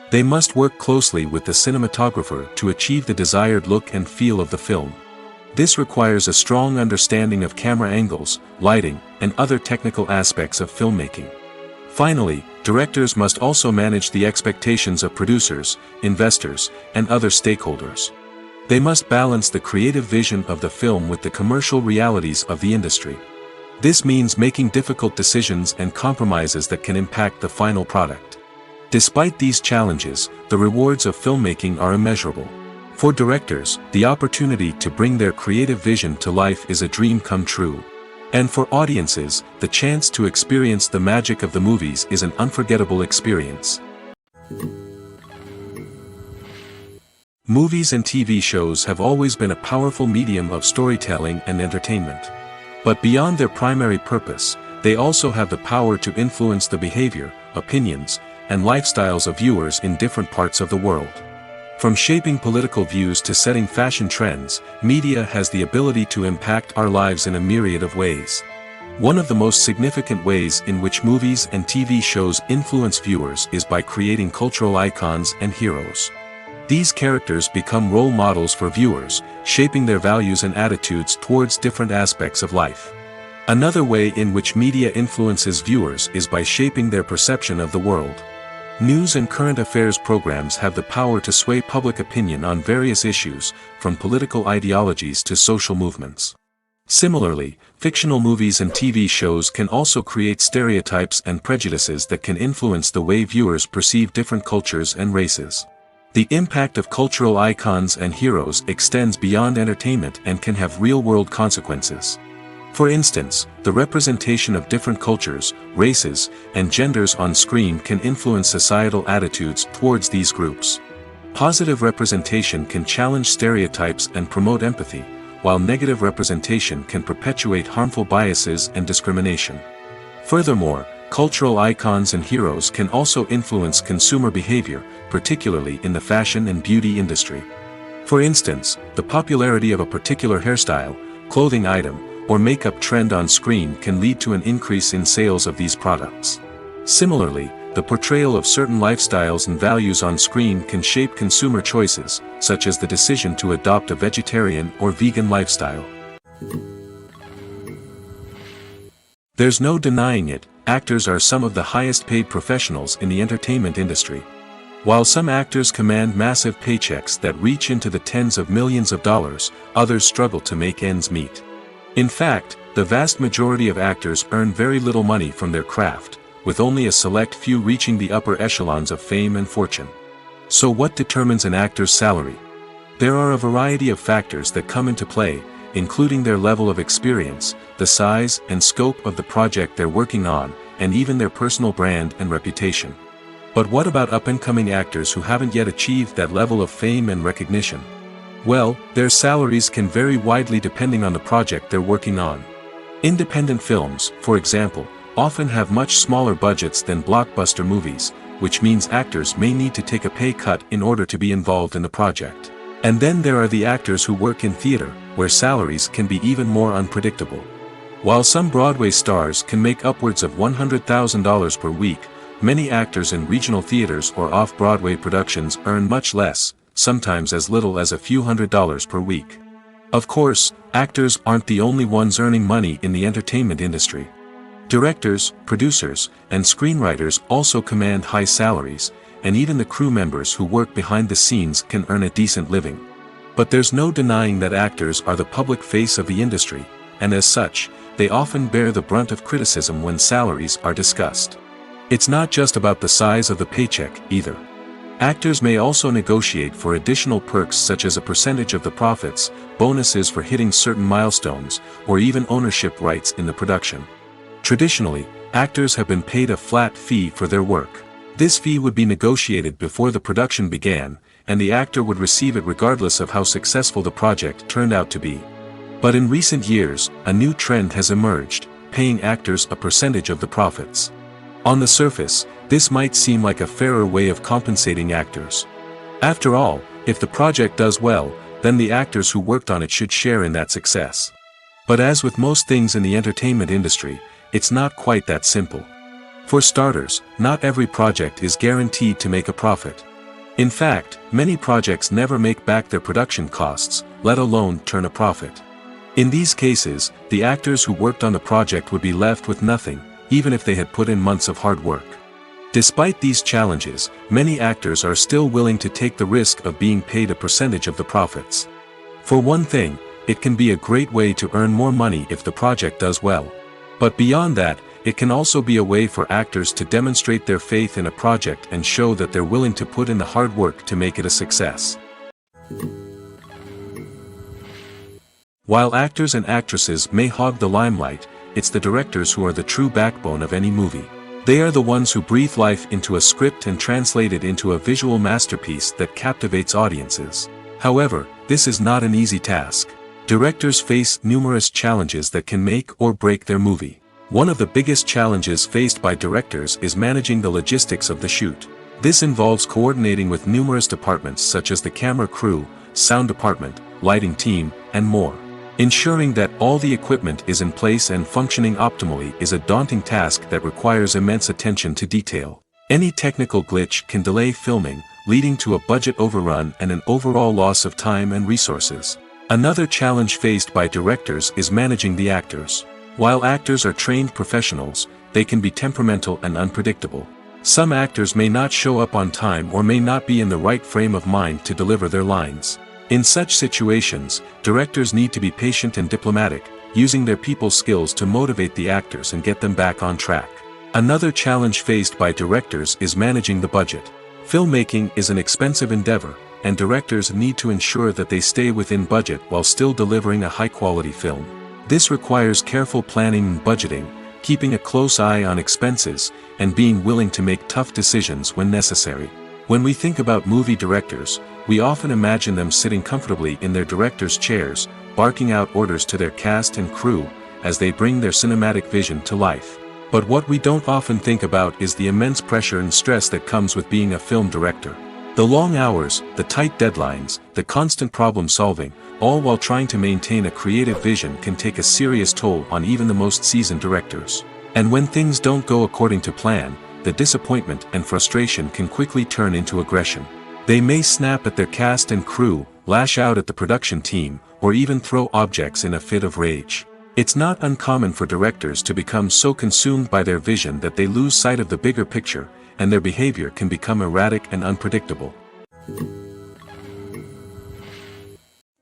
They must work closely with the cinematographer to achieve the desired look and feel of the film. This requires a strong understanding of camera angles, lighting, and other technical aspects of filmmaking. Finally, directors must also manage the expectations of producers, investors, and other stakeholders. They must balance the creative vision of the film with the commercial realities of the industry. This means making difficult decisions and compromises that can impact the final product. Despite these challenges, the rewards of filmmaking are immeasurable. For directors, the opportunity to bring their creative vision to life is a dream come true. And for audiences, the chance to experience the magic of the movies is an unforgettable experience. Movies and TV shows have always been a powerful medium of storytelling and entertainment. But beyond their primary purpose, they also have the power to influence the behavior, opinions, and lifestyles of viewers in different parts of the world. From shaping political views to setting fashion trends, media has the ability to impact our lives in a myriad of ways. One of the most significant ways in which movies and TV shows influence viewers is by creating cultural icons and heroes. These characters become role models for viewers, shaping their values and attitudes towards different aspects of life. Another way in which media influences viewers is by shaping their perception of the world. News and current affairs programs have the power to sway public opinion on various issues, from political ideologies to social movements. Similarly, fictional movies and TV shows can also create stereotypes and prejudices that can influence the way viewers perceive different cultures and races. The impact of cultural icons and heroes extends beyond entertainment and can have real-world consequences. For instance, the representation of different cultures, races, and genders on screen can influence societal attitudes towards these groups. Positive representation can challenge stereotypes and promote empathy, while negative representation can perpetuate harmful biases and discrimination. Furthermore, cultural icons and heroes can also influence consumer behavior, particularly in the fashion and beauty industry. For instance, the popularity of a particular hairstyle, clothing item, or makeup trend on screen can lead to an increase in sales of these products. Similarly, the portrayal of certain lifestyles and values on screen can shape consumer choices, such as the decision to adopt a vegetarian or vegan lifestyle. There's no denying it, actors are some of the highest paid professionals in the entertainment industry. While some actors command massive paychecks that reach into the tens of millions of dollars, others struggle to make ends meet. In fact, the vast majority of actors earn very little money from their craft, with only a select few reaching the upper echelons of fame and fortune. So what determines an actor's salary? There are a variety of factors that come into play, including their level of experience, the size and scope of the project they're working on, and even their personal brand and reputation. But what about up-and-coming actors who haven't yet achieved that level of fame and recognition? Well, their salaries can vary widely depending on the project they're working on. Independent films, for example, often have much smaller budgets than blockbuster movies, which means actors may need to take a pay cut in order to be involved in the project. And then there are the actors who work in theater, where salaries can be even more unpredictable. While some Broadway stars can make upwards of $100,000 per week, many actors in regional theaters or off-Broadway productions earn much less, sometimes as little as a few $100s per week. Of course, actors aren't the only ones earning money in the entertainment industry. Directors, producers, and screenwriters also command high salaries, and even the crew members who work behind the scenes can earn a decent living. But there's no denying that actors are the public face of the industry, and as such, they often bear the brunt of criticism when salaries are discussed. It's not just about the size of the paycheck, either. Actors may also negotiate for additional perks such as a percentage of the profits, bonuses for hitting certain milestones, or even ownership rights in the production. Traditionally, actors have been paid a flat fee for their work. This fee would be negotiated before the production began, and the actor would receive it regardless of how successful the project turned out to be. But in recent years, a new trend has emerged, paying actors a percentage of the profits. On the surface, this might seem like a fairer way of compensating actors. After all, if the project does well, then the actors who worked on it should share in that success. But as with most things in the entertainment industry, it's not quite that simple. For starters, not every project is guaranteed to make a profit. In fact, many projects never make back their production costs, let alone turn a profit. In these cases, the actors who worked on the project would be left with nothing, even if they had put in months of hard work. Despite these challenges, many actors are still willing to take the risk of being paid a percentage of the profits. For one thing, it can be a great way to earn more money if the project does well. But beyond that, it can also be a way for actors to demonstrate their faith in a project and show that they're willing to put in the hard work to make it a success. While actors and actresses may hog the limelight, it's the directors who are the true backbone of any movie. They are the ones who breathe life into a script and translate it into a visual masterpiece that captivates audiences. However, this is not an easy task. Directors face numerous challenges that can make or break their movie. One of the biggest challenges faced by directors is managing the logistics of the shoot. This involves coordinating with numerous departments such as the camera crew, sound department, lighting team, and more. Ensuring that all the equipment is in place and functioning optimally is a daunting task that requires immense attention to detail. Any technical glitch can delay filming, leading to a budget overrun and an overall loss of time and resources. Another challenge faced by directors is managing the actors. While actors are trained professionals, they can be temperamental and unpredictable. Some actors may not show up on time or may not be in the right frame of mind to deliver their lines. In such situations, directors need to be patient and diplomatic, using their people skills to motivate the actors and get them back on track. Another challenge faced by directors is managing the budget. Filmmaking is an expensive endeavor, and directors need to ensure that they stay within budget while still delivering a high-quality film. This requires careful planning and budgeting, keeping a close eye on expenses, and being willing to make tough decisions when necessary. When we think about movie directors, we often imagine them sitting comfortably in their director's chairs, barking out orders to their cast and crew, as they bring their cinematic vision to life. But what we don't often think about is the immense pressure and stress that comes with being a film director. The long hours, the tight deadlines, the constant problem solving, all while trying to maintain a creative vision can take a serious toll on even the most seasoned directors. And when things don't go according to plan, the disappointment and frustration can quickly turn into aggression. They may snap at their cast and crew, lash out at the production team, or even throw objects in a fit of rage. It's not uncommon for directors to become so consumed by their vision that they lose sight of the bigger picture, and their behavior can become erratic and unpredictable.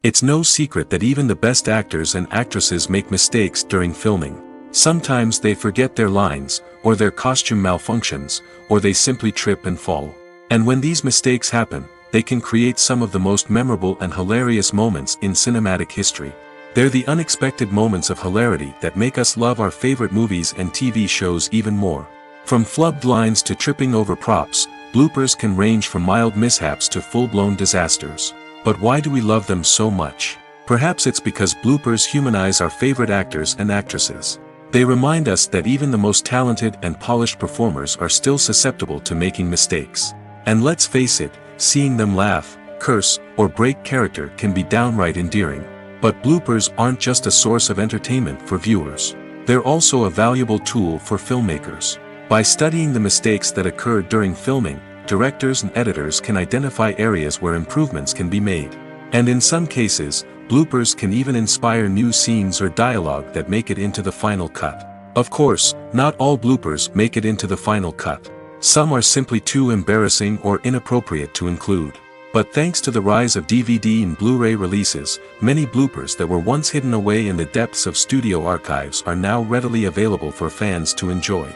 It's no secret that even the best actors and actresses make mistakes during filming. Sometimes they forget their lines, or their costume malfunctions, or they simply trip and fall. And when these mistakes happen, they can create some of the most memorable and hilarious moments in cinematic history. They're the unexpected moments of hilarity that make us love our favorite movies and TV shows even more. From flubbed lines to tripping over props, bloopers can range from mild mishaps to full-blown disasters. But why do we love them so much? Perhaps it's because bloopers humanize our favorite actors and actresses. They remind us that even the most talented and polished performers are still susceptible to making mistakes. And let's face it, seeing them laugh, curse, or break character can be downright endearing. But bloopers aren't just a source of entertainment for viewers. They're also a valuable tool for filmmakers. By studying the mistakes that occurred during filming, directors and editors can identify areas where improvements can be made. And in some cases, bloopers can even inspire new scenes or dialogue that make it into the final cut. Of course, not all bloopers make it into the final cut. Some are simply too embarrassing or inappropriate to include. But thanks to the rise of DVD and Blu-ray releases, many bloopers that were once hidden away in the depths of studio archives are now readily available for fans to enjoy.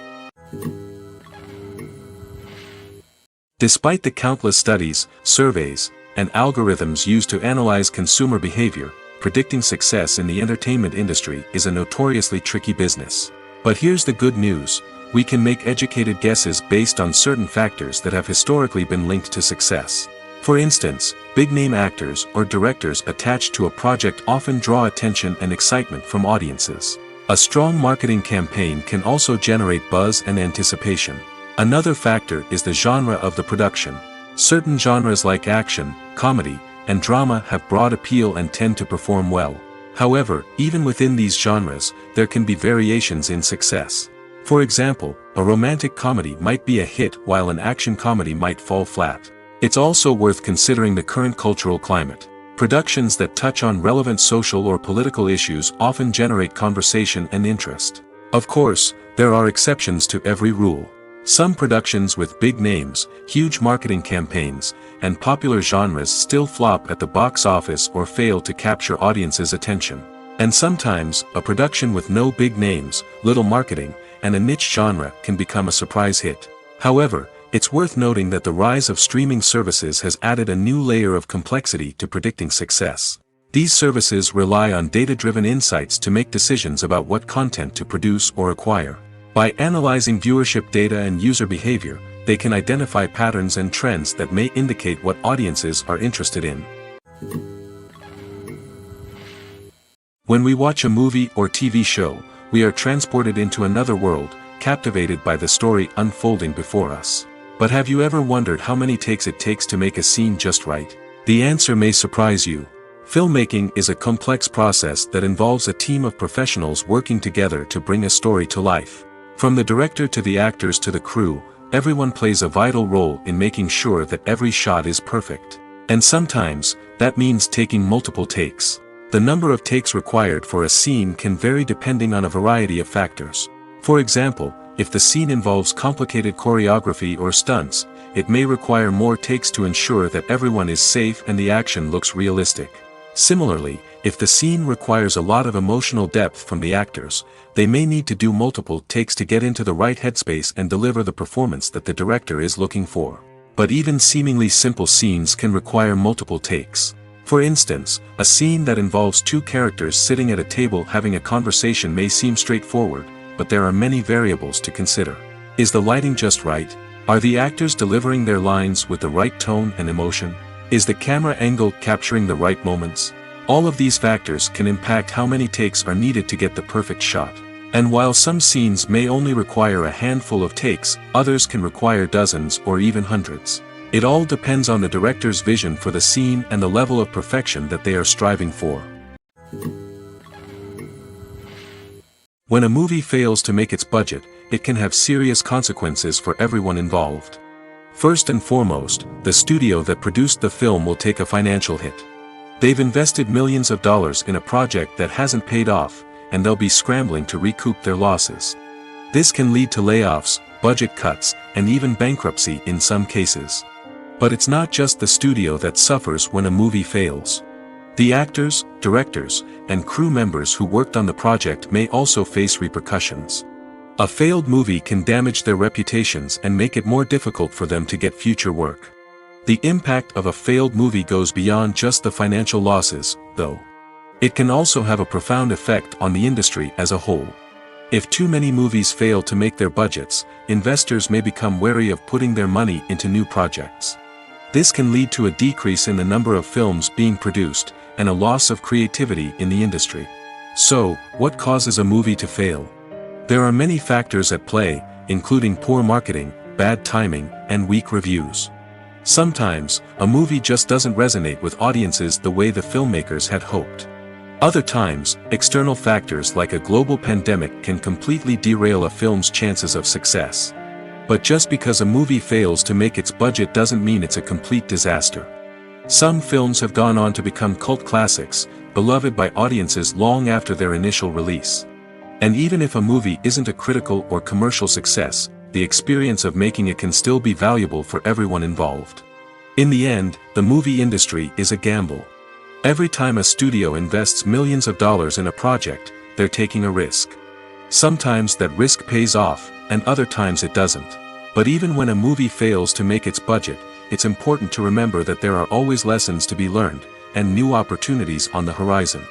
Despite the countless studies, surveys, and algorithms used to analyze consumer behavior, predicting success in the entertainment industry is a notoriously tricky business. But here's the good news: we can make educated guesses based on certain factors that have historically been linked to success. For instance, big-name actors or directors attached to a project often draw attention and excitement from audiences. A strong marketing campaign can also generate buzz and anticipation. Another factor is the genre of the production. Certain genres like action, comedy, and drama have broad appeal and tend to perform well. However, even within these genres, there can be variations in success. For example, a romantic comedy might be a hit while an action comedy might fall flat. It's also worth considering the current cultural climate. Productions that touch on relevant social or political issues often generate conversation and interest. Of course, there are exceptions to every rule. Some productions with big names, huge marketing campaigns, and popular genres still flop at the box office or fail to capture audiences' attention. And sometimes, a production with no big names, little marketing, and a niche genre can become a surprise hit. However, it's worth noting that the rise of streaming services has added a new layer of complexity to predicting success. These services rely on data-driven insights to make decisions about what content to produce or acquire. By analyzing viewership data and user behavior, they can identify patterns and trends that may indicate what audiences are interested in. When we watch a movie or TV show, we are transported into another world, captivated by the story unfolding before us. But have you ever wondered how many takes it takes to make a scene just right? The answer may surprise you. Filmmaking is a complex process that involves a team of professionals working together to bring a story to life. From the director to the actors to the crew, everyone plays a vital role in making sure that every shot is perfect. And sometimes, that means taking multiple takes. The number of takes required for a scene can vary depending on a variety of factors. For example, if the scene involves complicated choreography or stunts, it may require more takes to ensure that everyone is safe and the action looks realistic. Similarly, if the scene requires a lot of emotional depth from the actors, they may need to do multiple takes to get into the right headspace and deliver the performance that the director is looking for. But even seemingly simple scenes can require multiple takes. For instance, a scene that involves two characters sitting at a table having a conversation may seem straightforward, but there are many variables to consider. Is the lighting just right? Are the actors delivering their lines with the right tone and emotion? Is the camera angle capturing the right moments? All of these factors can impact how many takes are needed to get the perfect shot. And while some scenes may only require a handful of takes, others can require dozens or even hundreds. It all depends on the director's vision for the scene and the level of perfection that they are striving for. When a movie fails to make its budget, it can have serious consequences for everyone involved. First and foremost, the studio that produced the film will take a financial hit. They've invested millions of dollars in a project that hasn't paid off, and they'll be scrambling to recoup their losses. This can lead to layoffs, budget cuts, and even bankruptcy in some cases. But it's not just the studio that suffers when a movie fails. The actors, directors, and crew members who worked on the project may also face repercussions. A failed movie can damage their reputations and make it more difficult for them to get future work. The impact of a failed movie goes beyond just the financial losses, though. It can also have a profound effect on the industry as a whole. If too many movies fail to make their budgets, investors may become wary of putting their money into new projects. This can lead to a decrease in the number of films being produced, and a loss of creativity in the industry. So, what causes a movie to fail? There are many factors at play, including poor marketing, bad timing, and weak reviews. Sometimes, a movie just doesn't resonate with audiences the way the filmmakers had hoped. Other times, external factors like a global pandemic can completely derail a film's chances of success. But just because a movie fails to make its budget doesn't mean it's a complete disaster. Some films have gone on to become cult classics, beloved by audiences long after their initial release. And even if a movie isn't a critical or commercial success, the experience of making it can still be valuable for everyone involved. In the end, the movie industry is a gamble. Every time a studio invests millions of dollars in a project, they're taking a risk. Sometimes that risk pays off, and other times it doesn't. But even when a movie fails to make its budget, it's important to remember that there are always lessons to be learned, and new opportunities on the horizon.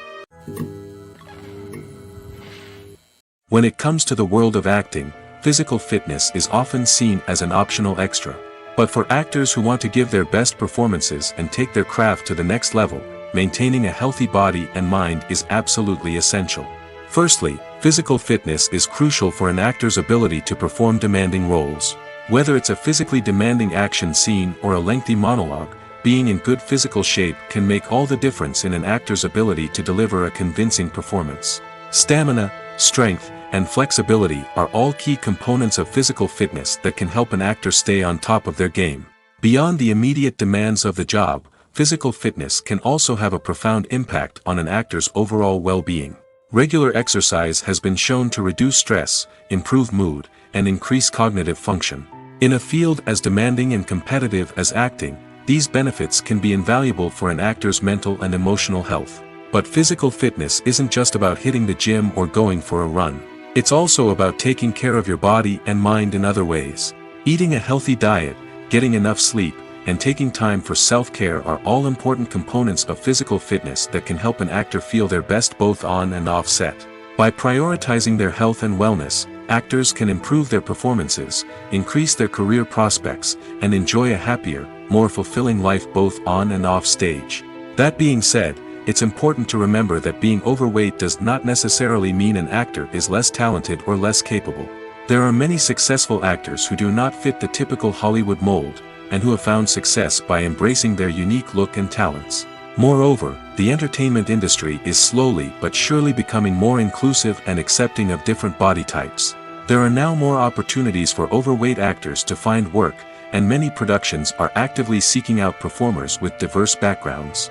When it comes to the world of acting, physical fitness is often seen as an optional extra. But for actors who want to give their best performances and take their craft to the next level, maintaining a healthy body and mind is absolutely essential. Firstly, physical fitness is crucial for an actor's ability to perform demanding roles. Whether it's a physically demanding action scene or a lengthy monologue, being in good physical shape can make all the difference in an actor's ability to deliver a convincing performance. Stamina, strength, and flexibility are all key components of physical fitness that can help an actor stay on top of their game. Beyond the immediate demands of the job, physical fitness can also have a profound impact on an actor's overall well-being. Regular exercise has been shown to reduce stress, improve mood, and increase cognitive function. In a field as demanding and competitive as acting, these benefits can be invaluable for an actor's mental and emotional health. But physical fitness isn't just about hitting the gym or going for a run. It's also about taking care of your body and mind in other ways. Eating a healthy diet, getting enough sleep, and taking time for self-care are all important components of physical fitness that can help an actor feel their best both on and off set. By prioritizing their health and wellness, actors can improve their performances, increase their career prospects, and enjoy a happier, more fulfilling life both on and off stage. That being said, it's important to remember that being overweight does not necessarily mean an actor is less talented or less capable. There are many successful actors who do not fit the typical Hollywood mold, and who have found success by embracing their unique look and talents. Moreover, the entertainment industry is slowly but surely becoming more inclusive and accepting of different body types. There are now more opportunities for overweight actors to find work, and many productions are actively seeking out performers with diverse backgrounds.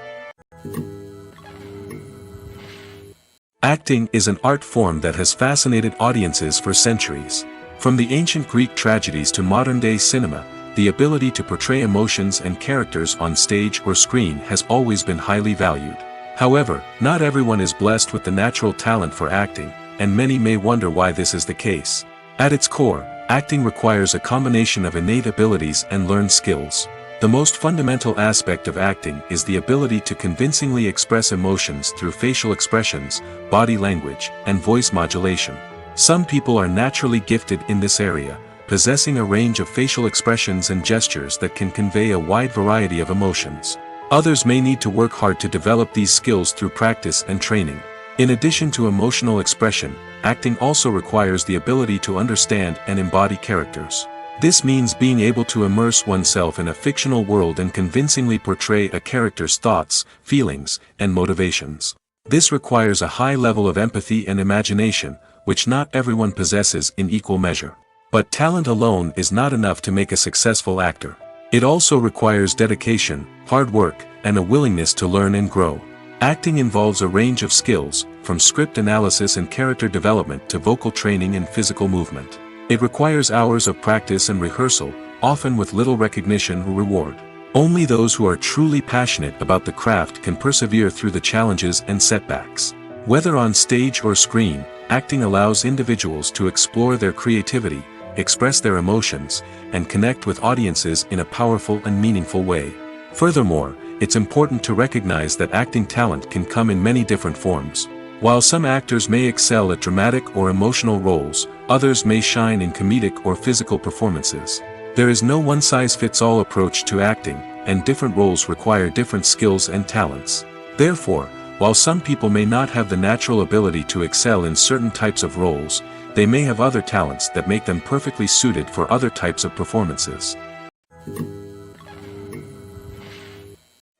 Acting is an art form that has fascinated audiences for centuries. From the ancient Greek tragedies to modern-day cinema, the ability to portray emotions and characters on stage or screen has always been highly valued. However, not everyone is blessed with the natural talent for acting, and many may wonder why this is the case. At its core, acting requires a combination of innate abilities and learned skills. The most fundamental aspect of acting is the ability to convincingly express emotions through facial expressions, body language, and voice modulation. Some people are naturally gifted in this area, possessing a range of facial expressions and gestures that can convey a wide variety of emotions. Others may need to work hard to develop these skills through practice and training. In addition to emotional expression, acting also requires the ability to understand and embody characters. This means being able to immerse oneself in a fictional world and convincingly portray a character's thoughts, feelings, and motivations. This requires a high level of empathy and imagination, which not everyone possesses in equal measure. But talent alone is not enough to make a successful actor. It also requires dedication, hard work, and a willingness to learn and grow. Acting involves a range of skills, from script analysis and character development to vocal training and physical movement. It requires hours of practice and rehearsal, often with little recognition or reward. Only those who are truly passionate about the craft can persevere through the challenges and setbacks. Whether on stage or screen, acting allows individuals to explore their creativity, express their emotions, and connect with audiences in a powerful and meaningful way. Furthermore, it's important to recognize that acting talent can come in many different forms. While some actors may excel at dramatic or emotional roles, others may shine in comedic or physical performances. There is no one-size-fits-all approach to acting, and different roles require different skills and talents. Therefore, while some people may not have the natural ability to excel in certain types of roles, they may have other talents that make them perfectly suited for other types of performances.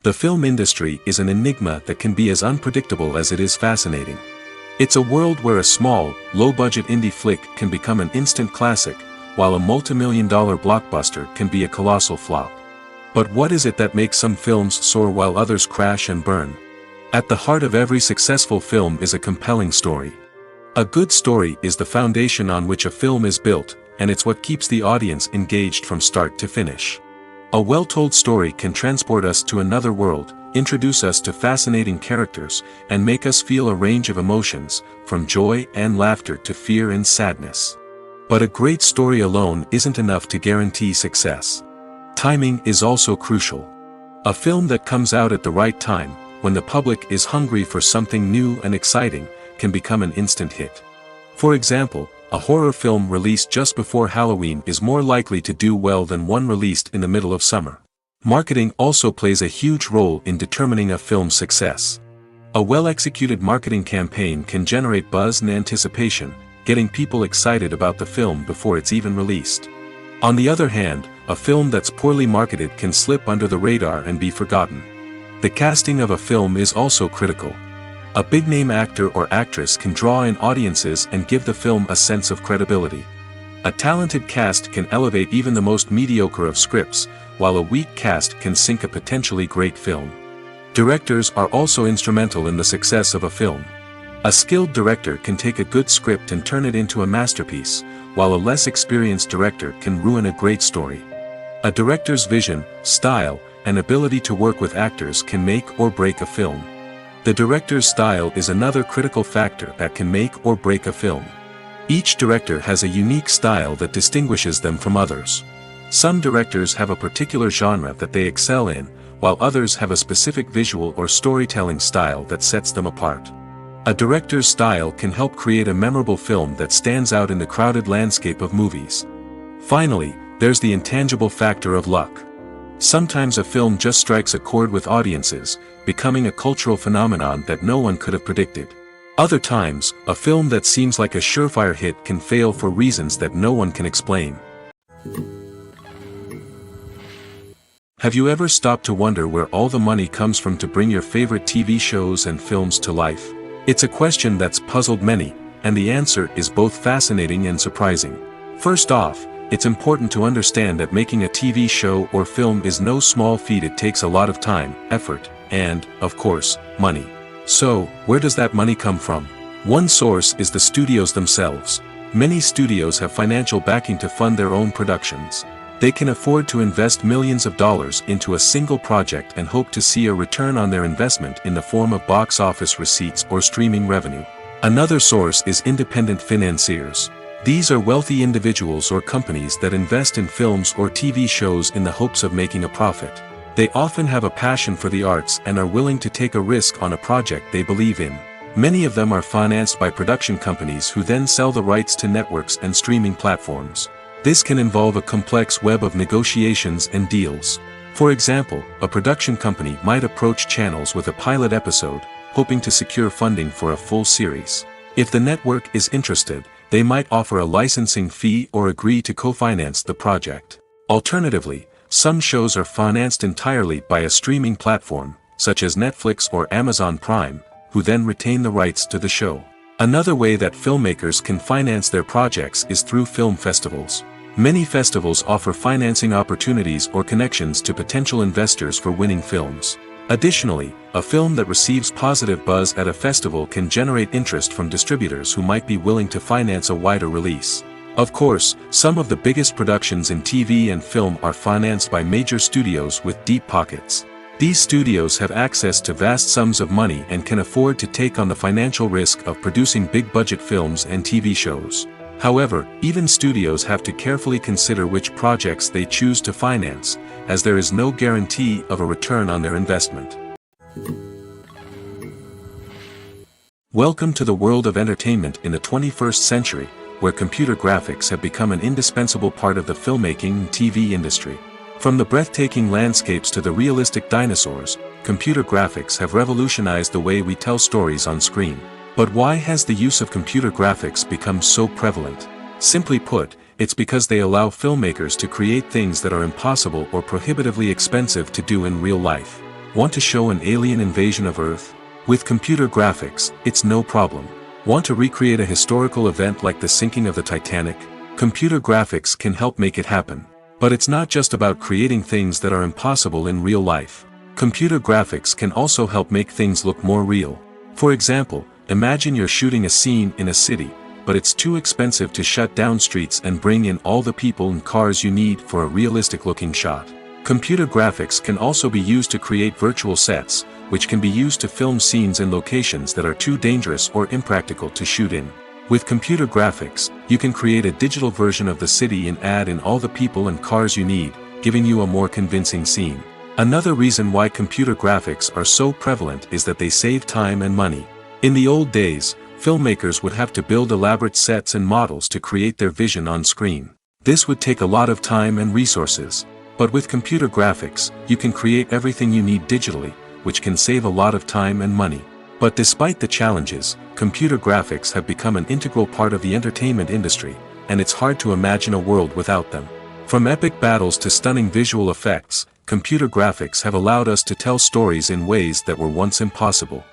The film industry is an enigma that can be as unpredictable as it is fascinating. It's a world where a small, low-budget indie flick can become an instant classic, while a multi-million-dollar blockbuster can be a colossal flop. But what is it that makes some films soar while others crash and burn? At the heart of every successful film is a compelling story. A good story is the foundation on which a film is built, and it's what keeps the audience engaged from start to finish. A well-told story can transport us to another world, introduce us to fascinating characters, and make us feel a range of emotions, from joy and laughter to fear and sadness. But a great story alone isn't enough to guarantee success. Timing is also crucial. A film that comes out at the right time, when the public is hungry for something new and exciting, can become an instant hit. For example, a horror film released just before Halloween is more likely to do well than one released in the middle of summer. Marketing also plays a huge role in determining a film's success. A well-executed marketing campaign can generate buzz and anticipation, getting people excited about the film before it's even released. On the other hand, a film that's poorly marketed can slip under the radar and be forgotten. The casting of a film is also critical. A big-name actor or actress can draw in audiences and give the film a sense of credibility. A talented cast can elevate even the most mediocre of scripts, while a weak cast can sink a potentially great film. Directors are also instrumental in the success of a film. A skilled director can take a good script and turn it into a masterpiece, while a less experienced director can ruin a great story. A director's vision, style, and ability to work with actors can make or break a film. The director's style is another critical factor that can make or break a film. Each director has a unique style that distinguishes them from others. Some directors have a particular genre that they excel in, while others have a specific visual or storytelling style that sets them apart. A director's style can help create a memorable film that stands out in the crowded landscape of movies. Finally, there's the intangible factor of luck. Sometimes a film just strikes a chord with audiences, becoming a cultural phenomenon that no one could have predicted. Other times, a film that seems like a surefire hit can fail for reasons that no one can explain. Have you ever stopped to wonder where all the money comes from to bring your favorite TV shows and films to life? It's a question that's puzzled many, and the answer is both fascinating and surprising. First off, it's important to understand that making a TV show or film is no small feat. It takes a lot of time, effort, and, of course, money. So, where does that money come from? One source is the studios themselves. Many studios have financial backing to fund their own productions. They can afford to invest millions of dollars into a single project and hope to see a return on their investment in the form of box office receipts or streaming revenue. Another source is independent financiers. These are wealthy individuals or companies that invest in films or TV shows in the hopes of making a profit. They often have a passion for the arts and are willing to take a risk on a project they believe in. Many of them are financed by production companies who then sell the rights to networks and streaming platforms. This can involve a complex web of negotiations and deals. For example, a production company might approach channels with a pilot episode, hoping to secure funding for a full series. If the network is interested, they might offer a licensing fee or agree to co-finance the project. Alternatively, some shows are financed entirely by a streaming platform, such as Netflix or Amazon Prime, who then retain the rights to the show. Another way that filmmakers can finance their projects is through film festivals. Many festivals offer financing opportunities or connections to potential investors for winning films. Additionally, a film that receives positive buzz at a festival can generate interest from distributors who might be willing to finance a wider release. Of course, some of the biggest productions in TV and film are financed by major studios with deep pockets. These studios have access to vast sums of money and can afford to take on the financial risk of producing big-budget films and TV shows. However, even studios have to carefully consider which projects they choose to finance, as there is no guarantee of a return on their investment. Welcome to the world of entertainment in the 21st century, where computer graphics have become an indispensable part of the filmmaking and TV industry. From the breathtaking landscapes to the realistic dinosaurs, computer graphics have revolutionized the way we tell stories on screen. But why has the use of computer graphics become so prevalent? Simply put, it's because they allow filmmakers to create things that are impossible or prohibitively expensive to do in real life. Want to show an alien invasion of Earth? With computer graphics, it's no problem. Want to recreate a historical event like the sinking of the Titanic? Computer graphics can help make it happen. But it's not just about creating things that are impossible in real life. Computer graphics can also help make things look more real. For example, imagine you're shooting a scene in a city, but it's too expensive to shut down streets and bring in all the people and cars you need for a realistic-looking shot. Computer graphics can also be used to create virtual sets, which can be used to film scenes in locations that are too dangerous or impractical to shoot in. With computer graphics, you can create a digital version of the city and add in all the people and cars you need, giving you a more convincing scene. Another reason why computer graphics are so prevalent is that they save time and money. In the old days, filmmakers would have to build elaborate sets and models to create their vision on screen. This would take a lot of time and resources. But with computer graphics, you can create everything you need digitally, which can save a lot of time and money. But despite the challenges, computer graphics have become an integral part of the entertainment industry, and it's hard to imagine a world without them. From epic battles to stunning visual effects, computer graphics have allowed us to tell stories in ways that were once impossible.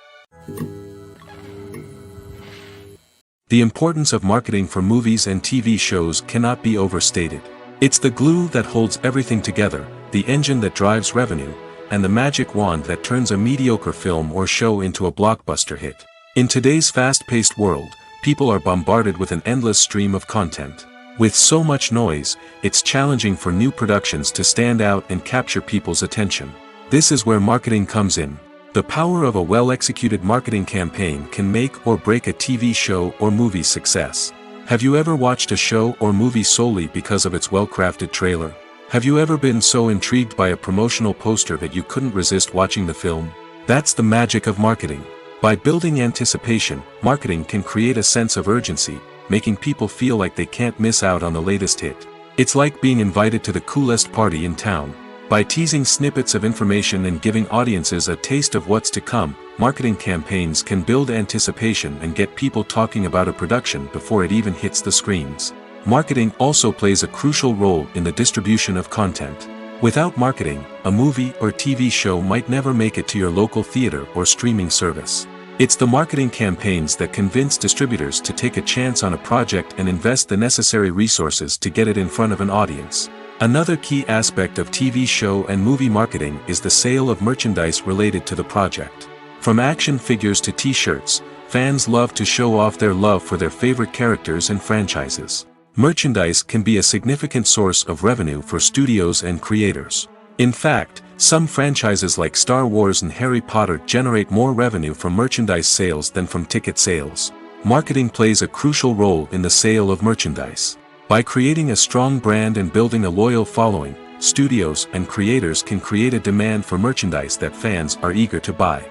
The importance of marketing for movies and TV shows cannot be overstated. It's the glue that holds everything together, the engine that drives revenue, and the magic wand that turns a mediocre film or show into a blockbuster hit. In today's fast-paced world, people are bombarded with an endless stream of content. With so much noise, it's challenging for new productions to stand out and capture people's attention. This is where marketing comes in. The power of a well-executed marketing campaign can make or break a TV show or movie's success. Have you ever watched a show or movie solely because of its well-crafted trailer? Have you ever been so intrigued by a promotional poster that you couldn't resist watching the film? That's the magic of marketing. By building anticipation, marketing can create a sense of urgency, making people feel like they can't miss out on the latest hit. It's like being invited to the coolest party in town. By teasing snippets of information and giving audiences a taste of what's to come, marketing campaigns can build anticipation and get people talking about a production before it even hits the screens. Marketing also plays a crucial role in the distribution of content. Without marketing, a movie or TV show might never make it to your local theater or streaming service. It's the marketing campaigns that convince distributors to take a chance on a project and invest the necessary resources to get it in front of an audience. Another key aspect of TV show and movie marketing is the sale of merchandise related to the project. From action figures to t-shirts, fans love to show off their love for their favorite characters and franchises. Merchandise can be a significant source of revenue for studios and creators. In fact, some franchises like Star Wars and Harry Potter generate more revenue from merchandise sales than from ticket sales. Marketing plays a crucial role in the sale of merchandise. By creating a strong brand and building a loyal following, studios and creators can create a demand for merchandise that fans are eager to buy.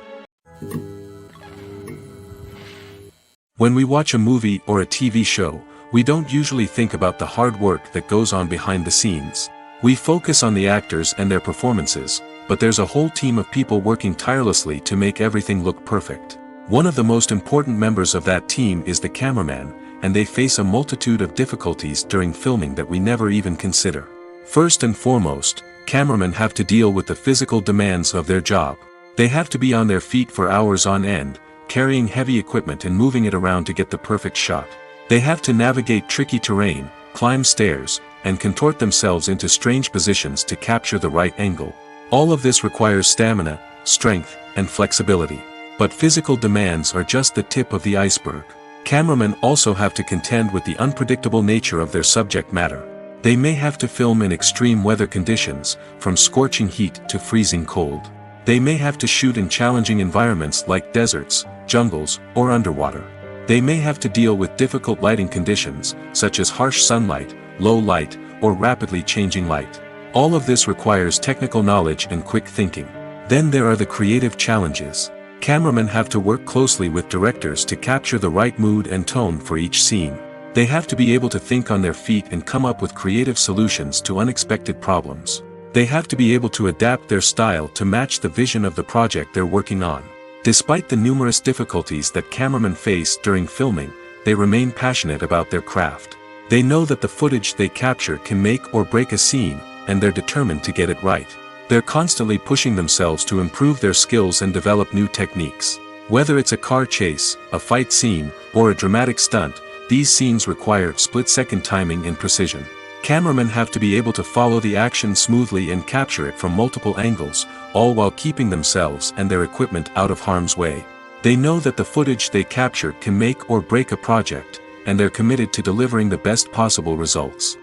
When we watch a movie or a TV show, we don't usually think about the hard work that goes on behind the scenes. We focus on the actors and their performances, but there's a whole team of people working tirelessly to make everything look perfect. One of the most important members of that team is the cameraman, and they face a multitude of difficulties during filming that we never even consider. First and foremost, cameramen have to deal with the physical demands of their job. They have to be on their feet for hours on end, carrying heavy equipment and moving it around to get the perfect shot. They have to navigate tricky terrain, climb stairs, and contort themselves into strange positions to capture the right angle. All of this requires stamina, strength, and flexibility. But physical demands are just the tip of the iceberg. Cameramen also have to contend with the unpredictable nature of their subject matter. They may have to film in extreme weather conditions, from scorching heat to freezing cold. They may have to shoot in challenging environments like deserts, jungles, or underwater. They may have to deal with difficult lighting conditions, such as harsh sunlight, low light, or rapidly changing light. All of this requires technical knowledge and quick thinking. Then there are the creative challenges. Cameramen have to work closely with directors to capture the right mood and tone for each scene. They have to be able to think on their feet and come up with creative solutions to unexpected problems. They have to be able to adapt their style to match the vision of the project they're working on. Despite the numerous difficulties that cameramen face during filming, they remain passionate about their craft. They know that the footage they capture can make or break a scene, and they're determined to get it right. They're constantly pushing themselves to improve their skills and develop new techniques. Whether it's a car chase, a fight scene, or a dramatic stunt, these scenes require split-second timing and precision. Cameramen have to be able to follow the action smoothly and capture it from multiple angles, all while keeping themselves and their equipment out of harm's way. They know that the footage they capture can make or break a project, and they're committed to delivering the best possible results.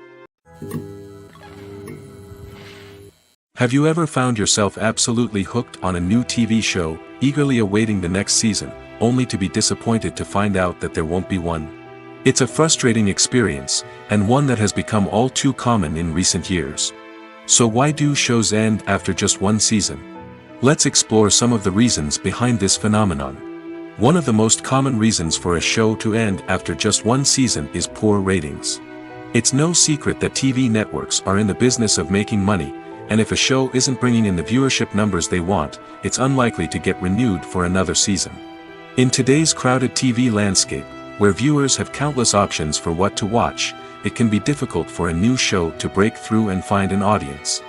Have you ever found yourself absolutely hooked on a new TV show, eagerly awaiting the next season, only to be disappointed to find out that there won't be one? It's a frustrating experience, and one that has become all too common in recent years. So why do shows end after just one season? Let's explore some of the reasons behind this phenomenon. One of the most common reasons for a show to end after just one season is poor ratings. It's no secret that TV networks are in the business of making money, and if a show isn't bringing in the viewership numbers they want, it's unlikely to get renewed for another season. In today's crowded TV landscape, where viewers have countless options for what to watch, it can be difficult for a new show to break through and find an audience.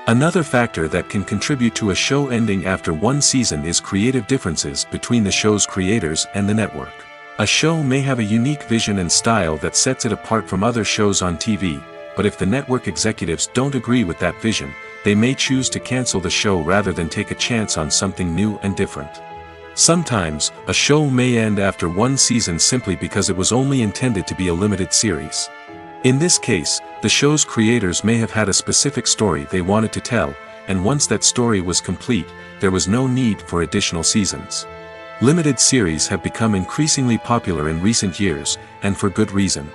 Another factor that can contribute to a show ending after one season is creative differences between the show's creators and the network. A show may have a unique vision and style that sets it apart from other shows on TV, but if the network executives don't agree with that vision, they may choose to cancel the show rather than take a chance on something new and different. Sometimes, a show may end after one season simply because it was only intended to be a limited series. In this case, the show's creators may have had a specific story they wanted to tell, and once that story was complete, there was no need for additional seasons. Limited series have become increasingly popular in recent years, and for good reason.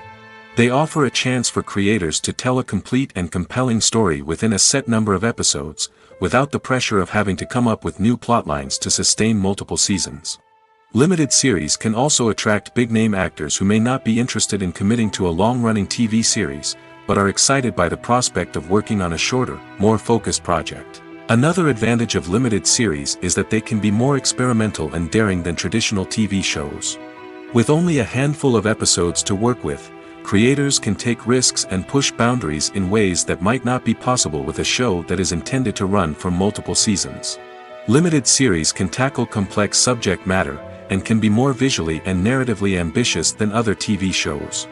They offer a chance for creators to tell a complete and compelling story within a set number of episodes, without the pressure of having to come up with new plotlines to sustain multiple seasons. Limited series can also attract big-name actors who may not be interested in committing to a long-running TV series, but are excited by the prospect of working on a shorter, more focused project. Another advantage of limited series is that they can be more experimental and daring than traditional TV shows. With only a handful of episodes to work with, creators can take risks and push boundaries in ways that might not be possible with a show that is intended to run for multiple seasons. Limited series can tackle complex subject matter, and can be more visually and narratively ambitious than other TV shows.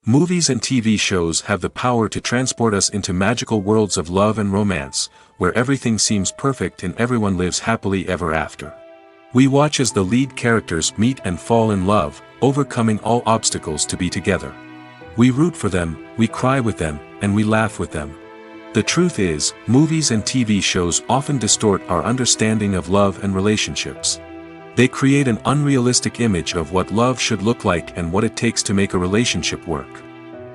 Movies and TV shows have the power to transport us into magical worlds of love and romance, where everything seems perfect and everyone lives happily ever after. We watch as the lead characters meet and fall in love, overcoming all obstacles to be together. We root for them, we cry with them, and we laugh with them. The truth is, movies and TV shows often distort our understanding of love and relationships. They create an unrealistic image of what love should look like and what it takes to make a relationship work.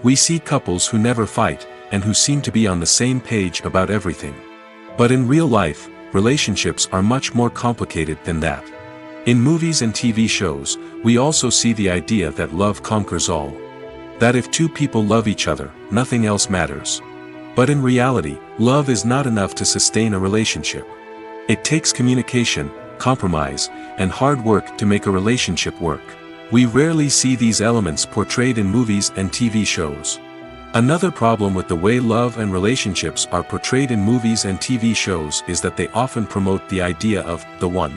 We see couples who never fight, and who seem to be on the same page about everything. But in real life, relationships are much more complicated than that. In movies and TV shows, we also see the idea that love conquers all. That if two people love each other, nothing else matters. But in reality, love is not enough to sustain a relationship. It takes communication, compromise, and hard work to make a relationship work. We rarely see these elements portrayed in movies and TV shows. Another problem with the way love and relationships are portrayed in movies and TV shows is that they often promote the idea of the one.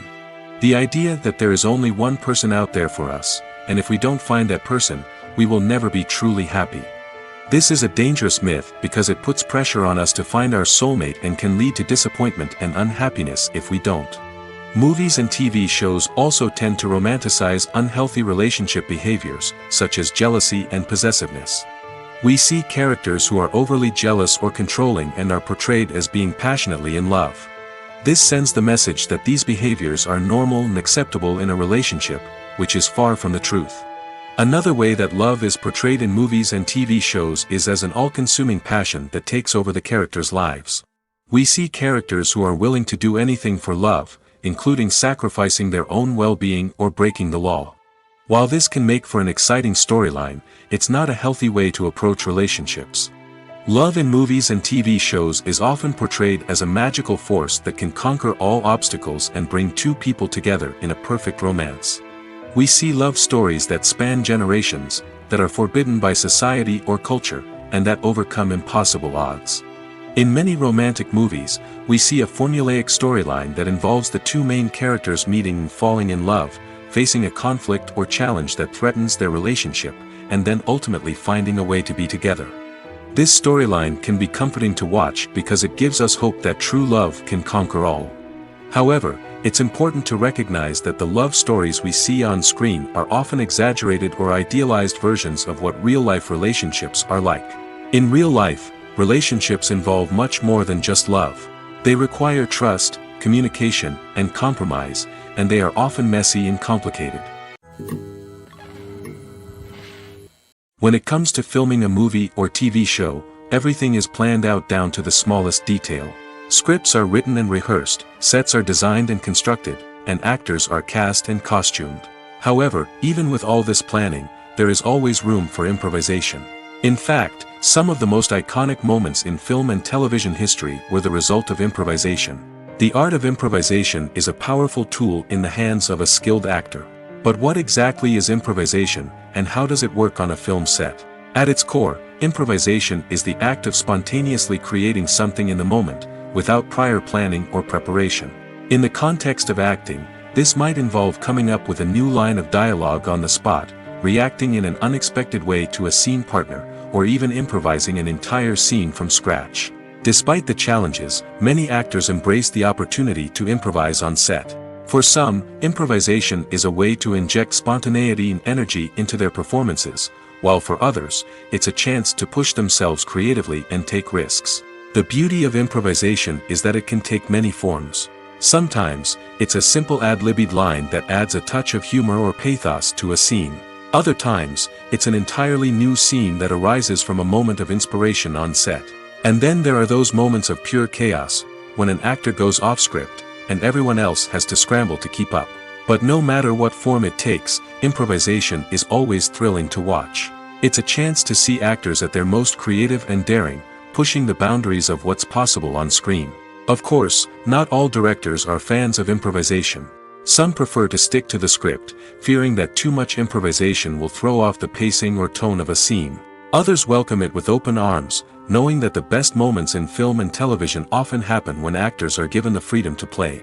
The idea that there is only one person out there for us, and if we don't find that person, we will never be truly happy. This is a dangerous myth because it puts pressure on us to find our soulmate and can lead to disappointment and unhappiness if we don't. Movies and TV shows also tend to romanticize unhealthy relationship behaviors, such as jealousy and possessiveness. We see characters who are overly jealous or controlling and are portrayed as being passionately in love. This sends the message that these behaviors are normal and acceptable in a relationship, which is far from the truth. Another way that love is portrayed in movies and TV shows is as an all-consuming passion that takes over the characters' lives. We see characters who are willing to do anything for love, including sacrificing their own well-being or breaking the law. While this can make for an exciting storyline, it's not a healthy way to approach relationships. Love in movies and TV shows is often portrayed as a magical force that can conquer all obstacles and bring two people together in a perfect romance. We see love stories that span generations, that are forbidden by society or culture, and that overcome impossible odds. In many romantic movies, we see a formulaic storyline that involves the two main characters meeting and falling in love, facing a conflict or challenge that threatens their relationship, and then ultimately finding a way to be together. This storyline can be comforting to watch because it gives us hope that true love can conquer all. However, it's important to recognize that the love stories we see on screen are often exaggerated or idealized versions of what real-life relationships are like. In real life, relationships involve much more than just love. They require trust, communication, and compromise, and they are often messy and complicated. When it comes to filming a movie or TV show, everything is planned out down to the smallest detail. Scripts are written and rehearsed, sets are designed and constructed, and actors are cast and costumed. However, even with all this planning, there is always room for improvisation. In fact, some of the most iconic moments in film and television history were the result of improvisation. The art of improvisation is a powerful tool in the hands of a skilled actor. But what exactly is improvisation, and how does it work on a film set? At its core, improvisation is the act of spontaneously creating something in the moment, without prior planning or preparation. In the context of acting, this might involve coming up with a new line of dialogue on the spot, reacting in an unexpected way to a scene partner, or even improvising an entire scene from scratch. Despite the challenges, many actors embrace the opportunity to improvise on set. For some, improvisation is a way to inject spontaneity and energy into their performances, while for others, it's a chance to push themselves creatively and take risks. The beauty of improvisation is that it can take many forms. Sometimes, it's a simple ad-libbed line that adds a touch of humor or pathos to a scene. Other times, it's an entirely new scene that arises from a moment of inspiration on set. And then there are those moments of pure chaos, when an actor goes off script, and everyone else has to scramble to keep up. But no matter what form it takes, improvisation is always thrilling to watch. It's a chance to see actors at their most creative and daring, pushing the boundaries of what's possible on screen. Of course, not all directors are fans of improvisation. Some prefer to stick to the script, fearing that too much improvisation will throw off the pacing or tone of a scene. Others welcome it with open arms, knowing that the best moments in film and television often happen when actors are given the freedom to play.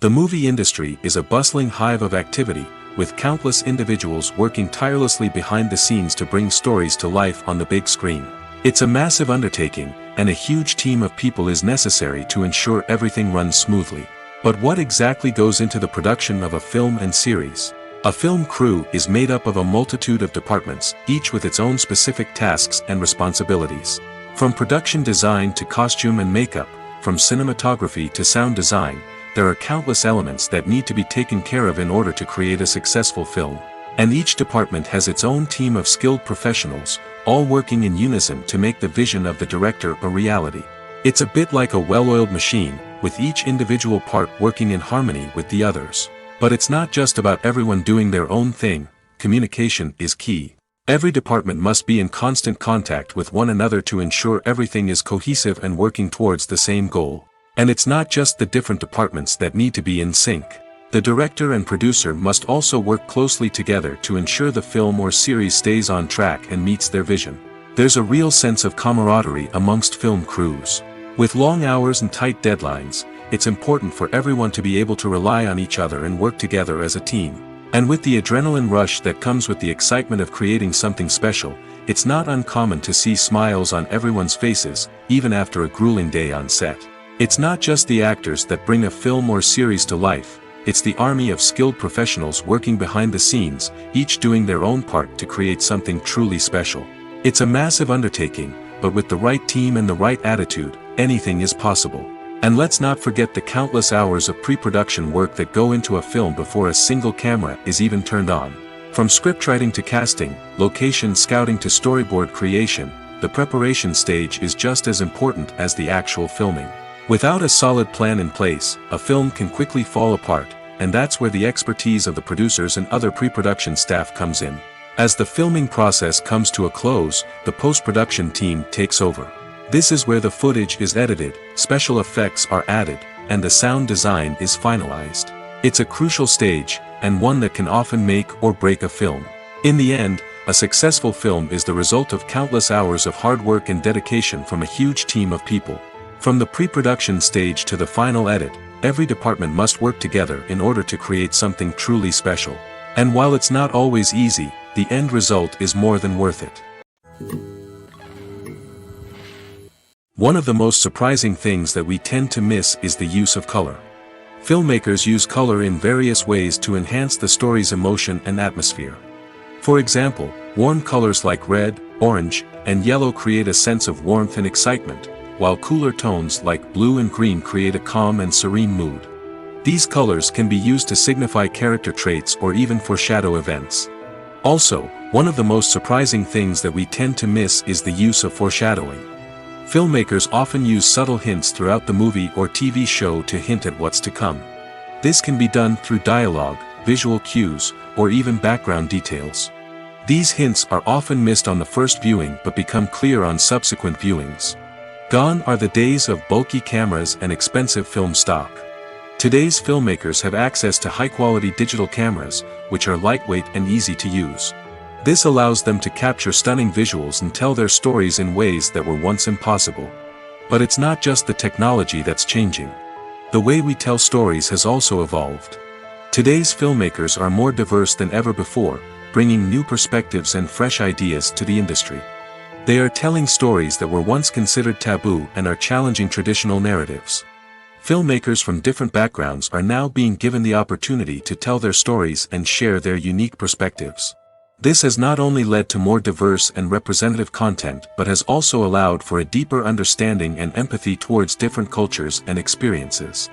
The movie industry is a bustling hive of activity, with countless individuals working tirelessly behind the scenes to bring stories to life on the big screen. It's a massive undertaking, and a huge team of people is necessary to ensure everything runs smoothly. But what exactly goes into the production of a film and series? A film crew is made up of a multitude of departments, each with its own specific tasks and responsibilities. From production design to costume and makeup, from cinematography to sound design, there are countless elements that need to be taken care of in order to create a successful film. And each department has its own team of skilled professionals, all working in unison to make the vision of the director a reality. It's a bit like a well-oiled machine, with each individual part working in harmony with the others. But it's not just about everyone doing their own thing. Communication is key. Every department must be in constant contact with one another to ensure everything is cohesive and working towards the same goal. And it's not just the different departments that need to be in sync. The director and producer must also work closely together to ensure the film or series stays on track and meets their vision. There's a real sense of camaraderie amongst film crews. With long hours and tight deadlines, it's important for everyone to be able to rely on each other and work together as a team. And with the adrenaline rush that comes with the excitement of creating something special, it's not uncommon to see smiles on everyone's faces, even after a grueling day on set. It's not just the actors that bring a film or series to life. It's the army of skilled professionals working behind the scenes, each doing their own part to create something truly special. It's a massive undertaking, but with the right team and the right attitude, anything is possible. And let's not forget the countless hours of pre-production work that go into a film before a single camera is even turned on. From scriptwriting to casting, location scouting to storyboard creation, the preparation stage is just as important as the actual filming. Without a solid plan in place, a film can quickly fall apart, and that's where the expertise of the producers and other pre-production staff comes in. As the filming process comes to a close, the post-production team takes over. This is where the footage is edited, special effects are added, and the sound design is finalized. It's a crucial stage, and one that can often make or break a film. In the end, a successful film is the result of countless hours of hard work and dedication from a huge team of people. From the pre-production stage to the final edit, every department must work together in order to create something truly special. And while it's not always easy, the end result is more than worth it. One of the most surprising things that we tend to miss is the use of color. Filmmakers use color in various ways to enhance the story's emotion and atmosphere. For example, warm colors like red, orange, and yellow create a sense of warmth and excitement, while cooler tones like blue and green create a calm and serene mood. These colors can be used to signify character traits or even foreshadow events. Also, one of the most surprising things that we tend to miss is the use of foreshadowing. Filmmakers often use subtle hints throughout the movie or TV show to hint at what's to come. This can be done through dialogue, visual cues, or even background details. These hints are often missed on the first viewing but become clear on subsequent viewings. Gone are the days of bulky cameras and expensive film stock. Today's filmmakers have access to high-quality digital cameras, which are lightweight and easy to use. This allows them to capture stunning visuals and tell their stories in ways that were once impossible. But it's not just the technology that's changing. The way we tell stories has also evolved. Today's filmmakers are more diverse than ever before, bringing new perspectives and fresh ideas to the industry. They are telling stories that were once considered taboo and are challenging traditional narratives. Filmmakers from different backgrounds are now being given the opportunity to tell their stories and share their unique perspectives. This has not only led to more diverse and representative content but has also allowed for a deeper understanding and empathy towards different cultures and experiences.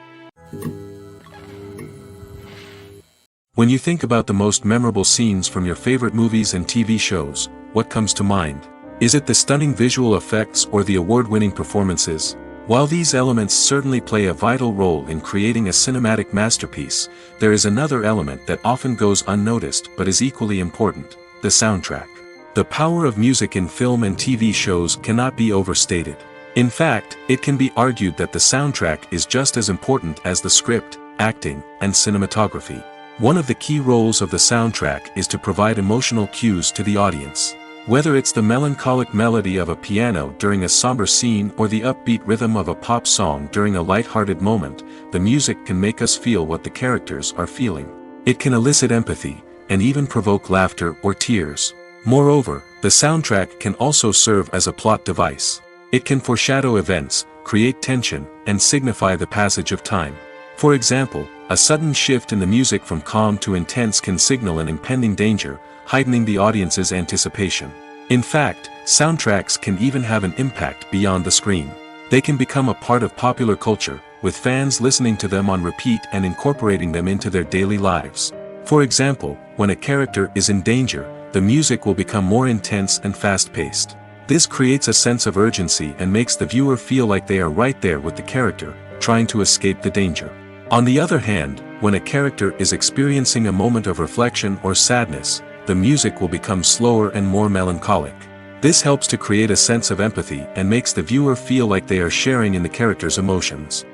When you think about the most memorable scenes from your favorite movies and TV shows, what comes to mind? Is it the stunning visual effects or the award-winning performances? While these elements certainly play a vital role in creating a cinematic masterpiece, there is another element that often goes unnoticed but is equally important: the soundtrack. The power of music in film and TV shows cannot be overstated. In fact, it can be argued that the soundtrack is just as important as the script, acting, and cinematography. One of the key roles of the soundtrack is to provide emotional cues to the audience. Whether it's the melancholic melody of a piano during a somber scene or the upbeat rhythm of a pop song during a light-hearted moment, the music can make us feel what the characters are feeling. It can elicit empathy, and even provoke laughter or tears. Moreover, the soundtrack can also serve as a plot device. It can foreshadow events, create tension, and signify the passage of time. For example, a sudden shift in the music from calm to intense can signal an impending danger, heightening the audience's anticipation. In fact, soundtracks can even have an impact beyond the screen. They can become a part of popular culture, with fans listening to them on repeat and incorporating them into their daily lives. For example, when a character is in danger, the music will become more intense and fast-paced. This creates a sense of urgency and makes the viewer feel like they are right there with the character, trying to escape the danger. On the other hand, when a character is experiencing a moment of reflection or sadness, the music will become slower and more melancholic. This helps to create a sense of empathy and makes the viewer feel like they are sharing in the character's emotions.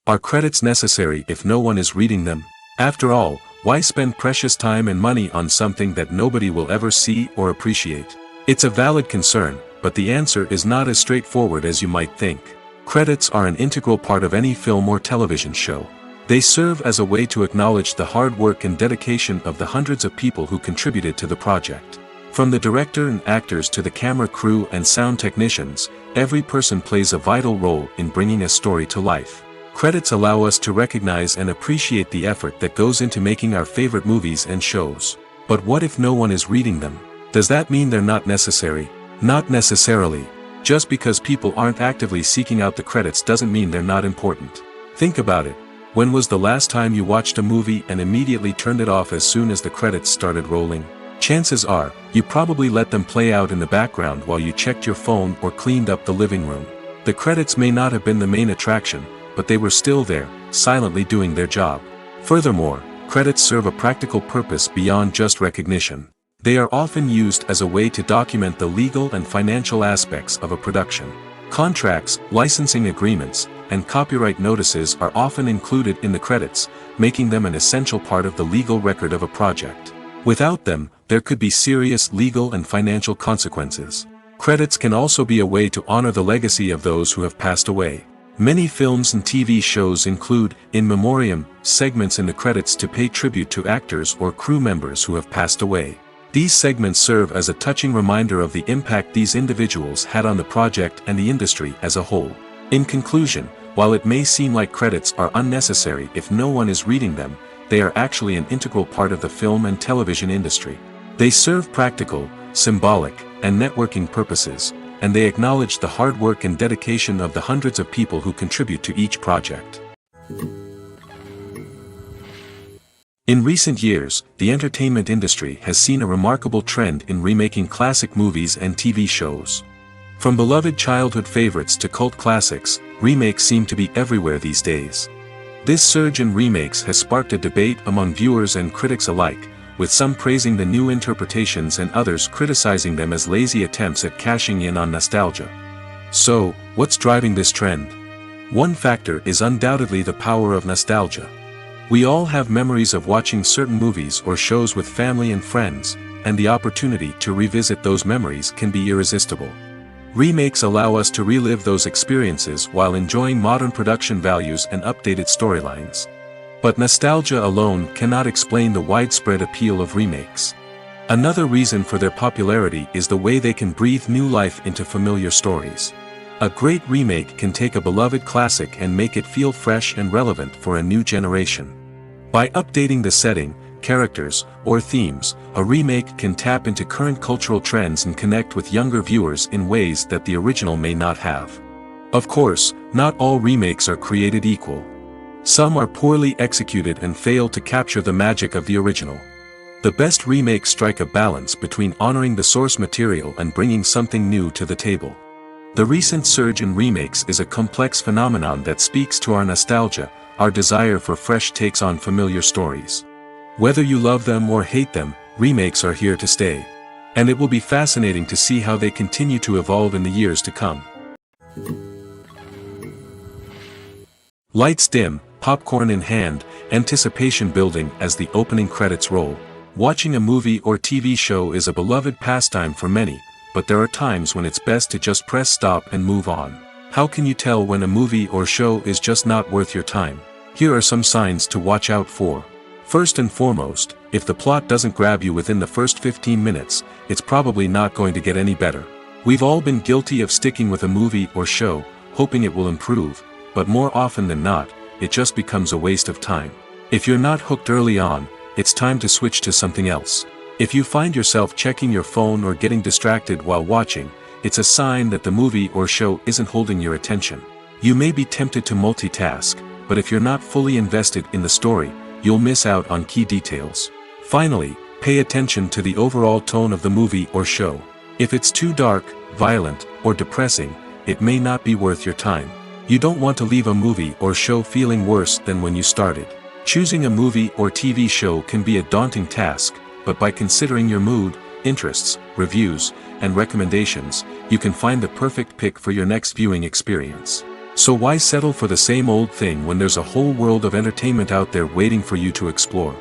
Are credits necessary if no one is reading them? After all, why spend precious time and money on something that nobody will ever see or appreciate? It's a valid concern, but the answer is not as straightforward as you might think. Credits are an integral part of any film or television show. They serve as a way to acknowledge the hard work and dedication of the hundreds of people who contributed to the project. From the director and actors to the camera crew and sound technicians, every person plays a vital role in bringing a story to life. Credits allow us to recognize and appreciate the effort that goes into making our favorite movies and shows. But what if no one is reading them? Does that mean they're not necessary? Not necessarily. Just because people aren't actively seeking out the credits doesn't mean they're not important. Think about it. When was the last time you watched a movie and immediately turned it off as soon as the credits started rolling? Chances are, you probably let them play out in the background while you checked your phone or cleaned up the living room. The credits may not have been the main attraction, but they were still there, silently doing their job. Furthermore, credits serve a practical purpose beyond just recognition. They are often used as a way to document the legal and financial aspects of a production. Contracts, licensing agreements, and copyright notices are often included in the credits, making them an essential part of the legal record of a project. Without them, there could be serious legal and financial consequences. Credits can also be a way to honor the legacy of those who have passed away. Many films and TV shows include, in memoriam, segments in the credits to pay tribute to actors or crew members who have passed away. These segments serve as a touching reminder of the impact these individuals had on the project and the industry as a whole. In conclusion, while it may seem like credits are unnecessary if no one is reading them, they are actually an integral part of the film and television industry. They serve practical, symbolic, and networking purposes, and they acknowledge the hard work and dedication of the hundreds of people who contribute to each project. In recent years, the entertainment industry has seen a remarkable trend in remaking classic movies and TV shows. From beloved childhood favorites to cult classics, remakes seem to be everywhere these days. This surge in remakes has sparked a debate among viewers and critics alike, with some praising the new interpretations and others criticizing them as lazy attempts at cashing in on nostalgia. So, what's driving this trend? One factor is undoubtedly the power of nostalgia. We all have memories of watching certain movies or shows with family and friends, and the opportunity to revisit those memories can be irresistible. Remakes allow us to relive those experiences while enjoying modern production values and updated storylines. But nostalgia alone cannot explain the widespread appeal of remakes. Another reason for their popularity is the way they can breathe new life into familiar stories. A great remake can take a beloved classic and make it feel fresh and relevant for a new generation. By updating the setting, characters, or themes, a remake can tap into current cultural trends and connect with younger viewers in ways that the original may not have. Of course, not all remakes are created equal. Some are poorly executed and fail to capture the magic of the original. The best remakes strike a balance between honoring the source material and bringing something new to the table. The recent surge in remakes is a complex phenomenon that speaks to our nostalgia, our desire for fresh takes on familiar stories. Whether you love them or hate them, remakes are here to stay. And it will be fascinating to see how they continue to evolve in the years to come. Lights dim, popcorn in hand, anticipation building as the opening credits roll. Watching a movie or TV show is a beloved pastime for many, but there are times when it's best to just press stop and move on. How can you tell when a movie or show is just not worth your time? Here are some signs to watch out for. First and foremost, if the plot doesn't grab you within the first 15 minutes, it's probably not going to get any better. We've all been guilty of sticking with a movie or show, hoping it will improve, but more often than not, it just becomes a waste of time. If you're not hooked early on, it's time to switch to something else. If you find yourself checking your phone or getting distracted while watching, it's a sign that the movie or show isn't holding your attention. You may be tempted to multitask, but if you're not fully invested in the story, you'll miss out on key details. Finally, pay attention to the overall tone of the movie or show. If it's too dark, violent, or depressing, it may not be worth your time. You don't want to leave a movie or show feeling worse than when you started. Choosing a movie or TV show can be a daunting task, but by considering your mood, interests, reviews, and recommendations, you can find the perfect pick for your next viewing experience. So why settle for the same old thing when there's a whole world of entertainment out there waiting for you to explore?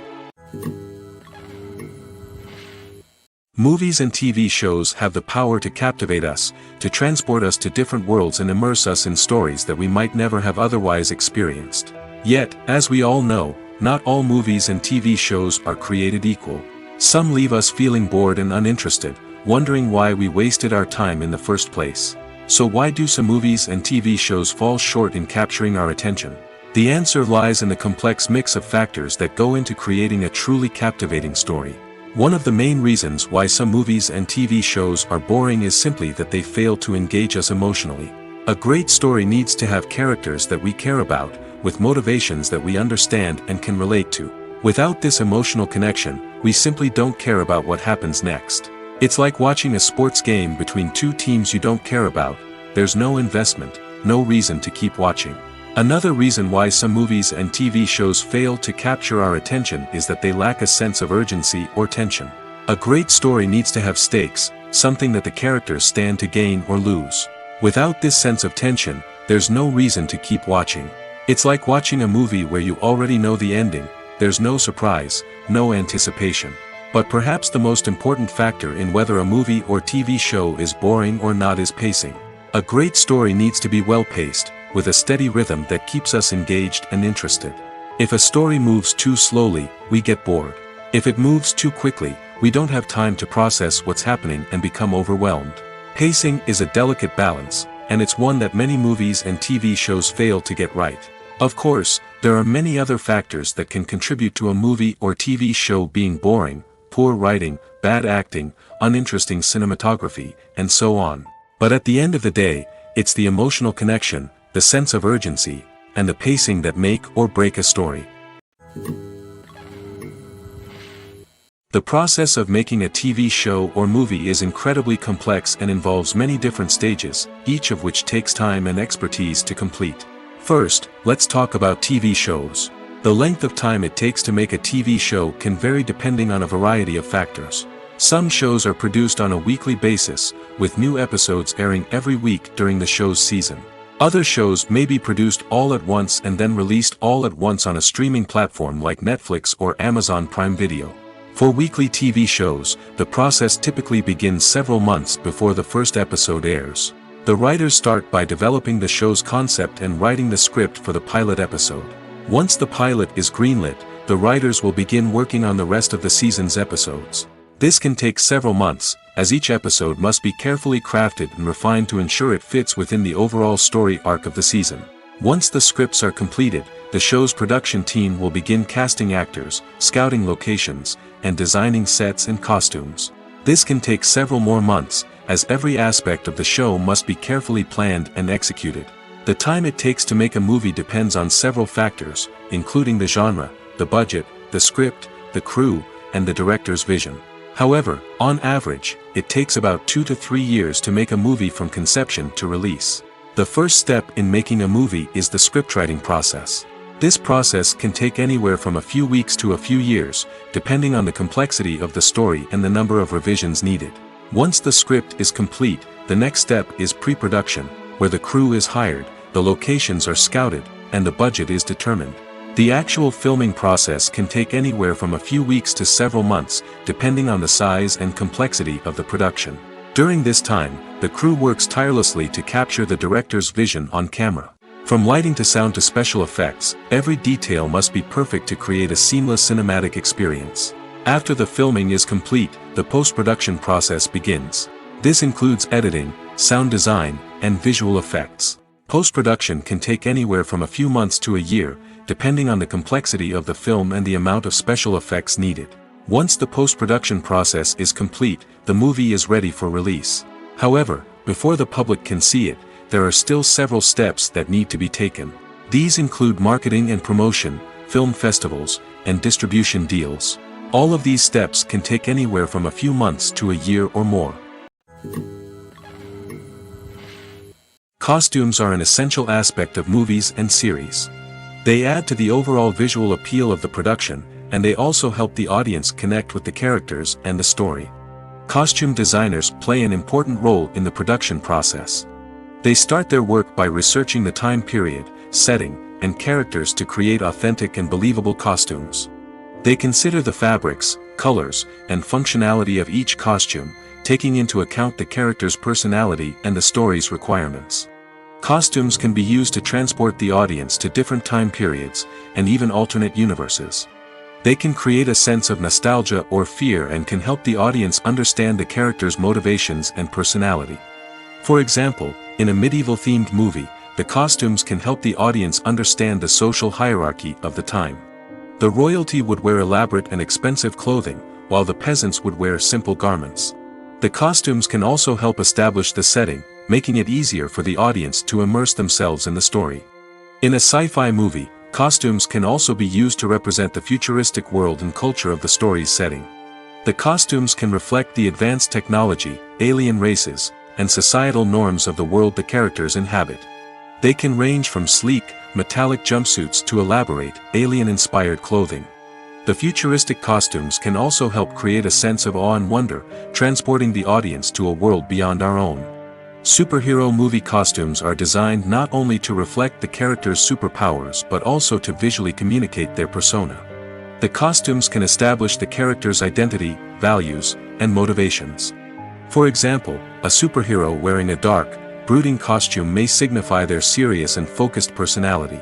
Movies and TV shows have the power to captivate us, to transport us to different worlds and immerse us in stories that we might never have otherwise experienced. Yet, as we all know, not all movies and TV shows are created equal. Some leave us feeling bored and uninterested, wondering why we wasted our time in the first place. So why do some movies and TV shows fall short in capturing our attention? The answer lies in the complex mix of factors that go into creating a truly captivating story. One of the main reasons why some movies and TV shows are boring is simply that they fail to engage us emotionally. A great story needs to have characters that we care about, with motivations that we understand and can relate to. Without this emotional connection, we simply don't care about what happens next. It's like watching a sports game between two teams you don't care about. There's no investment, no reason to keep watching. Another reason why some movies and TV shows fail to capture our attention is that they lack a sense of urgency or tension. A great story needs to have stakes, something that the characters stand to gain or lose. Without this sense of tension, there's no reason to keep watching. It's like watching a movie where you already know the ending. There's no surprise, no anticipation. But perhaps the most important factor in whether a movie or TV show is boring or not is pacing. A great story needs to be well-paced, with a steady rhythm that keeps us engaged and interested. If a story moves too slowly, we get bored. If it moves too quickly, we don't have time to process what's happening and become overwhelmed. Pacing is a delicate balance, and it's one that many movies and TV shows fail to get right. Of course, there are many other factors that can contribute to a movie or TV show being boring: poor writing, bad acting, uninteresting cinematography, and so on. But at the end of the day, it's the emotional connection, the sense of urgency, and the pacing that make or break a story. The process of making a TV show or movie is incredibly complex and involves many different stages, each of which takes time and expertise to complete. First, let's talk about TV shows. The length of time it takes to make a TV show can vary depending on a variety of factors. Some shows are produced on a weekly basis, with new episodes airing every week during the show's season. Other shows may be produced all at once and then released all at once on a streaming platform like Netflix or Amazon Prime Video. For weekly TV shows, the process typically begins several months before the first episode airs. The writers start by developing the show's concept and writing the script for the pilot episode. Once the pilot is greenlit, the writers will begin working on the rest of the season's episodes. This can take several months, as each episode must be carefully crafted and refined to ensure it fits within the overall story arc of the season. Once the scripts are completed, the show's production team will begin casting actors, scouting locations, and designing sets and costumes. This can take several more months, as every aspect of the show must be carefully planned and executed. The time it takes to make a movie depends on several factors, including the genre, the budget, the script, the crew, and the director's vision. However, on average, it takes about 2 to 3 years to make a movie from conception to release. The first step in making a movie is the scriptwriting process. This process can take anywhere from a few weeks to a few years, depending on the complexity of the story and the number of revisions needed. Once the script is complete, the next step is pre-production, where the crew is hired, the locations are scouted, and the budget is determined. The actual filming process can take anywhere from a few weeks to several months, depending on the size and complexity of the production. During this time, the crew works tirelessly to capture the director's vision on camera. From lighting to sound to special effects, every detail must be perfect to create a seamless cinematic experience. After the filming is complete, the post-production process begins. This includes editing, sound design, and visual effects. Post-production can take anywhere from a few months to a year, depending on the complexity of the film and the amount of special effects needed. Once the post-production process is complete, the movie is ready for release. However, before the public can see it, there are still several steps that need to be taken. These include marketing and promotion, film festivals, and distribution deals. All of these steps can take anywhere from a few months to a year or more. Costumes are an essential aspect of movies and series. They add to the overall visual appeal of the production, and they also help the audience connect with the characters and the story. Costume designers play an important role in the production process. They start their work by researching the time period, setting, and characters to create authentic and believable costumes. They consider the fabrics, colors, and functionality of each costume, taking into account the character's personality and the story's requirements. Costumes can be used to transport the audience to different time periods, and even alternate universes. They can create a sense of nostalgia or fear and can help the audience understand the character's motivations and personality. For example, in a medieval-themed movie, the costumes can help the audience understand the social hierarchy of the time. The royalty would wear elaborate and expensive clothing, while the peasants would wear simple garments. The costumes can also help establish the setting, making it easier for the audience to immerse themselves in the story. In a sci-fi movie, costumes can also be used to represent the futuristic world and culture of the story's setting. The costumes can reflect the advanced technology, alien races, and societal norms of the world the characters inhabit. They can range from sleek, metallic jumpsuits to elaborate, alien-inspired clothing. The futuristic costumes can also help create a sense of awe and wonder, transporting the audience to a world beyond our own. Superhero movie costumes are designed not only to reflect the character's superpowers but also to visually communicate their persona. The costumes can establish the character's identity, values, and motivations. For example, a superhero wearing a dark, brooding costume may signify their serious and focused personality.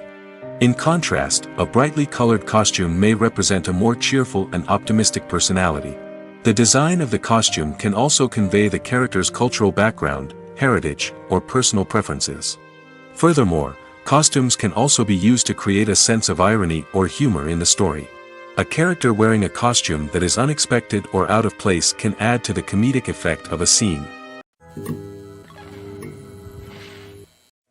In contrast, a brightly colored costume may represent a more cheerful and optimistic personality. The design of the costume can also convey the character's cultural background, heritage, or personal preferences. Furthermore, costumes can also be used to create a sense of irony or humor in the story. A character wearing a costume that is unexpected or out of place can add to the comedic effect of a scene.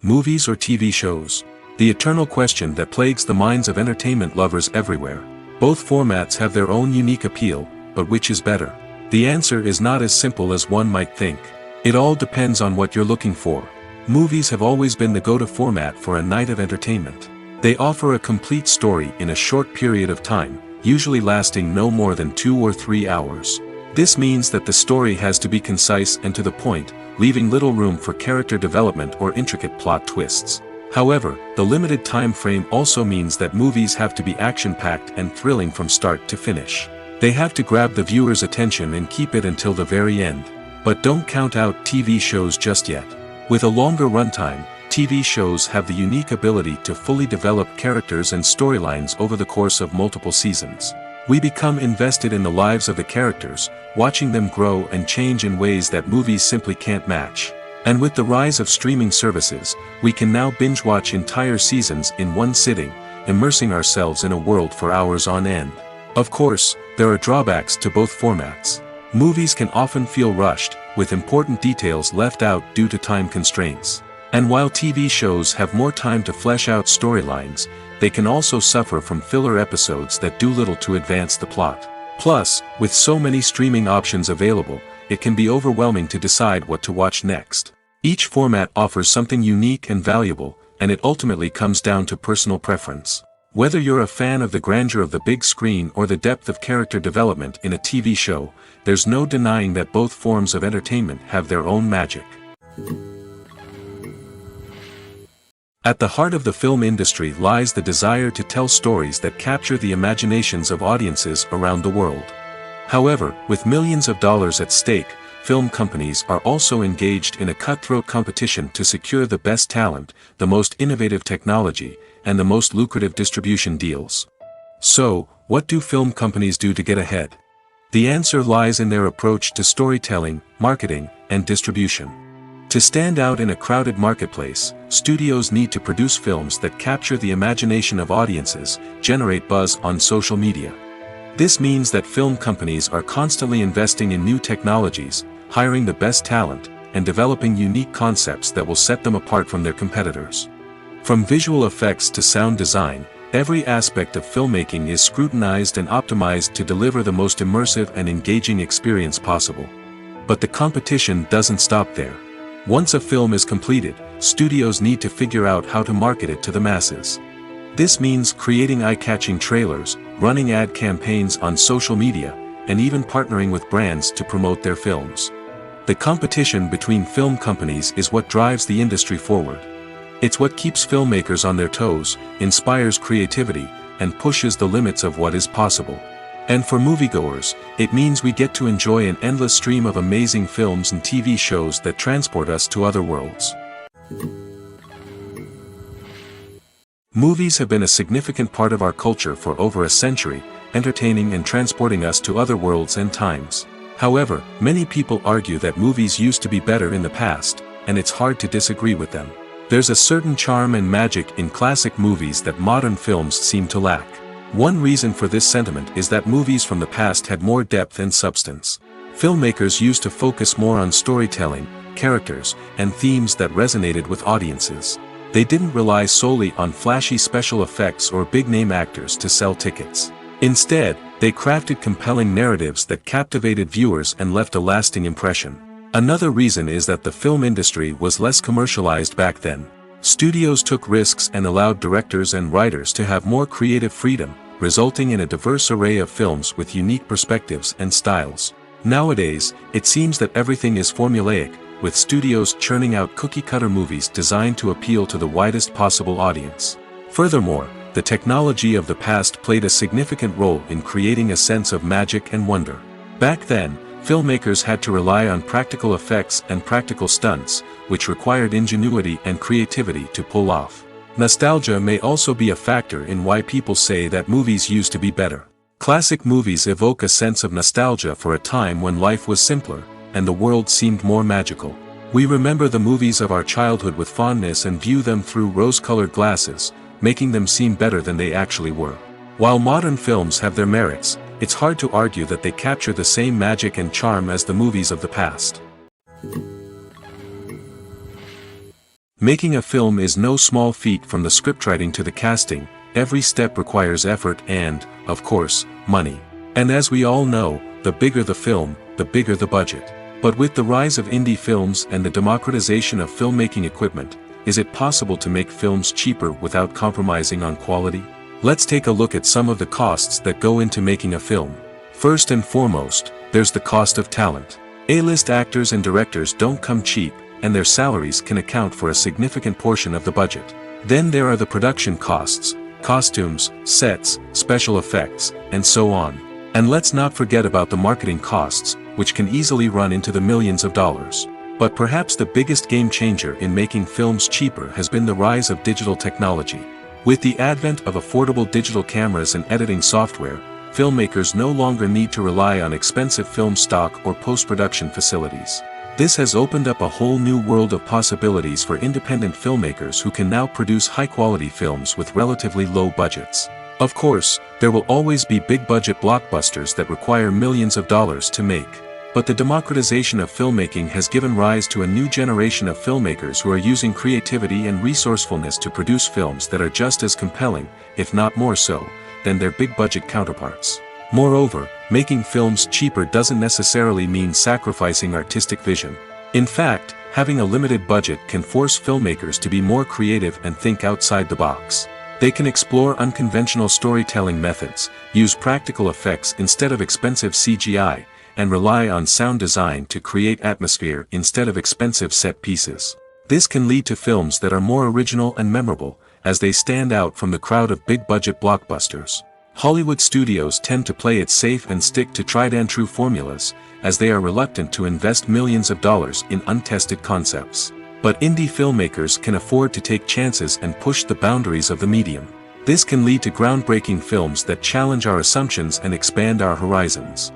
Movies or TV shows? The eternal question that plagues the minds of entertainment lovers everywhere. Both formats have their own unique appeal, but which is better? The answer is not as simple as one might think. It all depends on what you're looking for. Movies have always been the go-to format for a night of entertainment. They offer a complete story in a short period of time, usually lasting no more than 2 or 3 hours. This means that the story has to be concise and to the point, leaving little room for character development or intricate plot twists. However, the limited time frame also means that movies have to be action-packed and thrilling from start to finish. They have to grab the viewer's attention and keep it until the very end. But don't count out TV shows just yet. With a longer runtime, TV shows have the unique ability to fully develop characters and storylines over the course of multiple seasons. We become invested in the lives of the characters, watching them grow and change in ways that movies simply can't match. And with the rise of streaming services, we can now binge-watch entire seasons in one sitting, immersing ourselves in a world for hours on end. Of course, there are drawbacks to both formats. Movies can often feel rushed, with important details left out due to time constraints. And while TV shows have more time to flesh out storylines, they can also suffer from filler episodes that do little to advance the plot. Plus, with so many streaming options available, it can be overwhelming to decide what to watch next. Each format offers something unique and valuable, and it ultimately comes down to personal preference. Whether you're a fan of the grandeur of the big screen or the depth of character development in a TV show, there's no denying that both forms of entertainment have their own magic. At the heart of the film industry lies the desire to tell stories that capture the imaginations of audiences around the world. However, with millions of dollars at stake, film companies are also engaged in a cutthroat competition to secure the best talent, the most innovative technology, and the most lucrative distribution deals. So, what do film companies do to get ahead? The answer lies in their approach to storytelling, marketing, and distribution. To stand out in a crowded marketplace, studios need to produce films that capture the imagination of audiences, generate buzz on social media. This means that film companies are constantly investing in new technologies, hiring the best talent, and developing unique concepts that will set them apart from their competitors. From visual effects to sound design, every aspect of filmmaking is scrutinized and optimized to deliver the most immersive and engaging experience possible. But the competition doesn't stop there. Once a film is completed, studios need to figure out how to market it to the masses. This means creating eye-catching trailers, running ad campaigns on social media, and even partnering with brands to promote their films. The competition between film companies is what drives the industry forward. It's what keeps filmmakers on their toes, inspires creativity, and pushes the limits of what is possible. And for moviegoers, it means we get to enjoy an endless stream of amazing films and TV shows that transport us to other worlds. Movies have been a significant part of our culture for over a century, entertaining and transporting us to other worlds and times. However, many people argue that movies used to be better in the past, and it's hard to disagree with them. There's a certain charm and magic in classic movies that modern films seem to lack. One reason for this sentiment is that movies from the past had more depth and substance. Filmmakers used to focus more on storytelling, characters, and themes that resonated with audiences. They didn't rely solely on flashy special effects or big-name actors to sell tickets. Instead, they crafted compelling narratives that captivated viewers and left a lasting impression. Another reason is that the film industry was less commercialized back then. Studios took risks and allowed directors and writers to have more creative freedom, resulting in a diverse array of films with unique perspectives and styles. Nowadays, it seems that everything is formulaic, with studios churning out cookie-cutter movies designed to appeal to the widest possible audience. Furthermore, the technology of the past played a significant role in creating a sense of magic and wonder. Back then, filmmakers had to rely on practical effects and practical stunts, which required ingenuity and creativity to pull off. Nostalgia may also be a factor in why people say that movies used to be better. Classic movies evoke a sense of nostalgia for a time when life was simpler, and the world seemed more magical. We remember the movies of our childhood with fondness and view them through rose-colored glasses, making them seem better than they actually were. While modern films have their merits, it's hard to argue that they capture the same magic and charm as the movies of the past. Making a film is no small feat. From the scriptwriting to the casting, every step requires effort and, of course, money. And as we all know, the bigger the film, the bigger the budget. But with the rise of indie films and the democratization of filmmaking equipment, is it possible to make films cheaper without compromising on quality? Let's take a look at some of the costs that go into making a film. First and foremost, there's the cost of talent. A-list actors and directors don't come cheap, and their salaries can account for a significant portion of the budget. Then there are the production costs, costumes, sets, special effects, and so on. And let's not forget about the marketing costs, which can easily run into the millions of dollars. But perhaps the biggest game changer in making films cheaper has been the rise of digital technology. With the advent of affordable digital cameras and editing software, filmmakers no longer need to rely on expensive film stock or post-production facilities. This has opened up a whole new world of possibilities for independent filmmakers who can now produce high-quality films with relatively low budgets. Of course, there will always be big-budget blockbusters that require millions of dollars to make. But the democratization of filmmaking has given rise to a new generation of filmmakers who are using creativity and resourcefulness to produce films that are just as compelling, if not more so, than their big-budget counterparts. Moreover, making films cheaper doesn't necessarily mean sacrificing artistic vision. In fact, having a limited budget can force filmmakers to be more creative and think outside the box. They can explore unconventional storytelling methods, use practical effects instead of expensive CGI, and rely on sound design to create atmosphere instead of expensive set pieces. This can lead to films that are more original and memorable, as they stand out from the crowd of big-budget blockbusters. Hollywood studios tend to play it safe and stick to tried-and-true formulas, as they are reluctant to invest millions of dollars in untested concepts. But indie filmmakers can afford to take chances and push the boundaries of the medium. This can lead to groundbreaking films that challenge our assumptions and expand our horizons.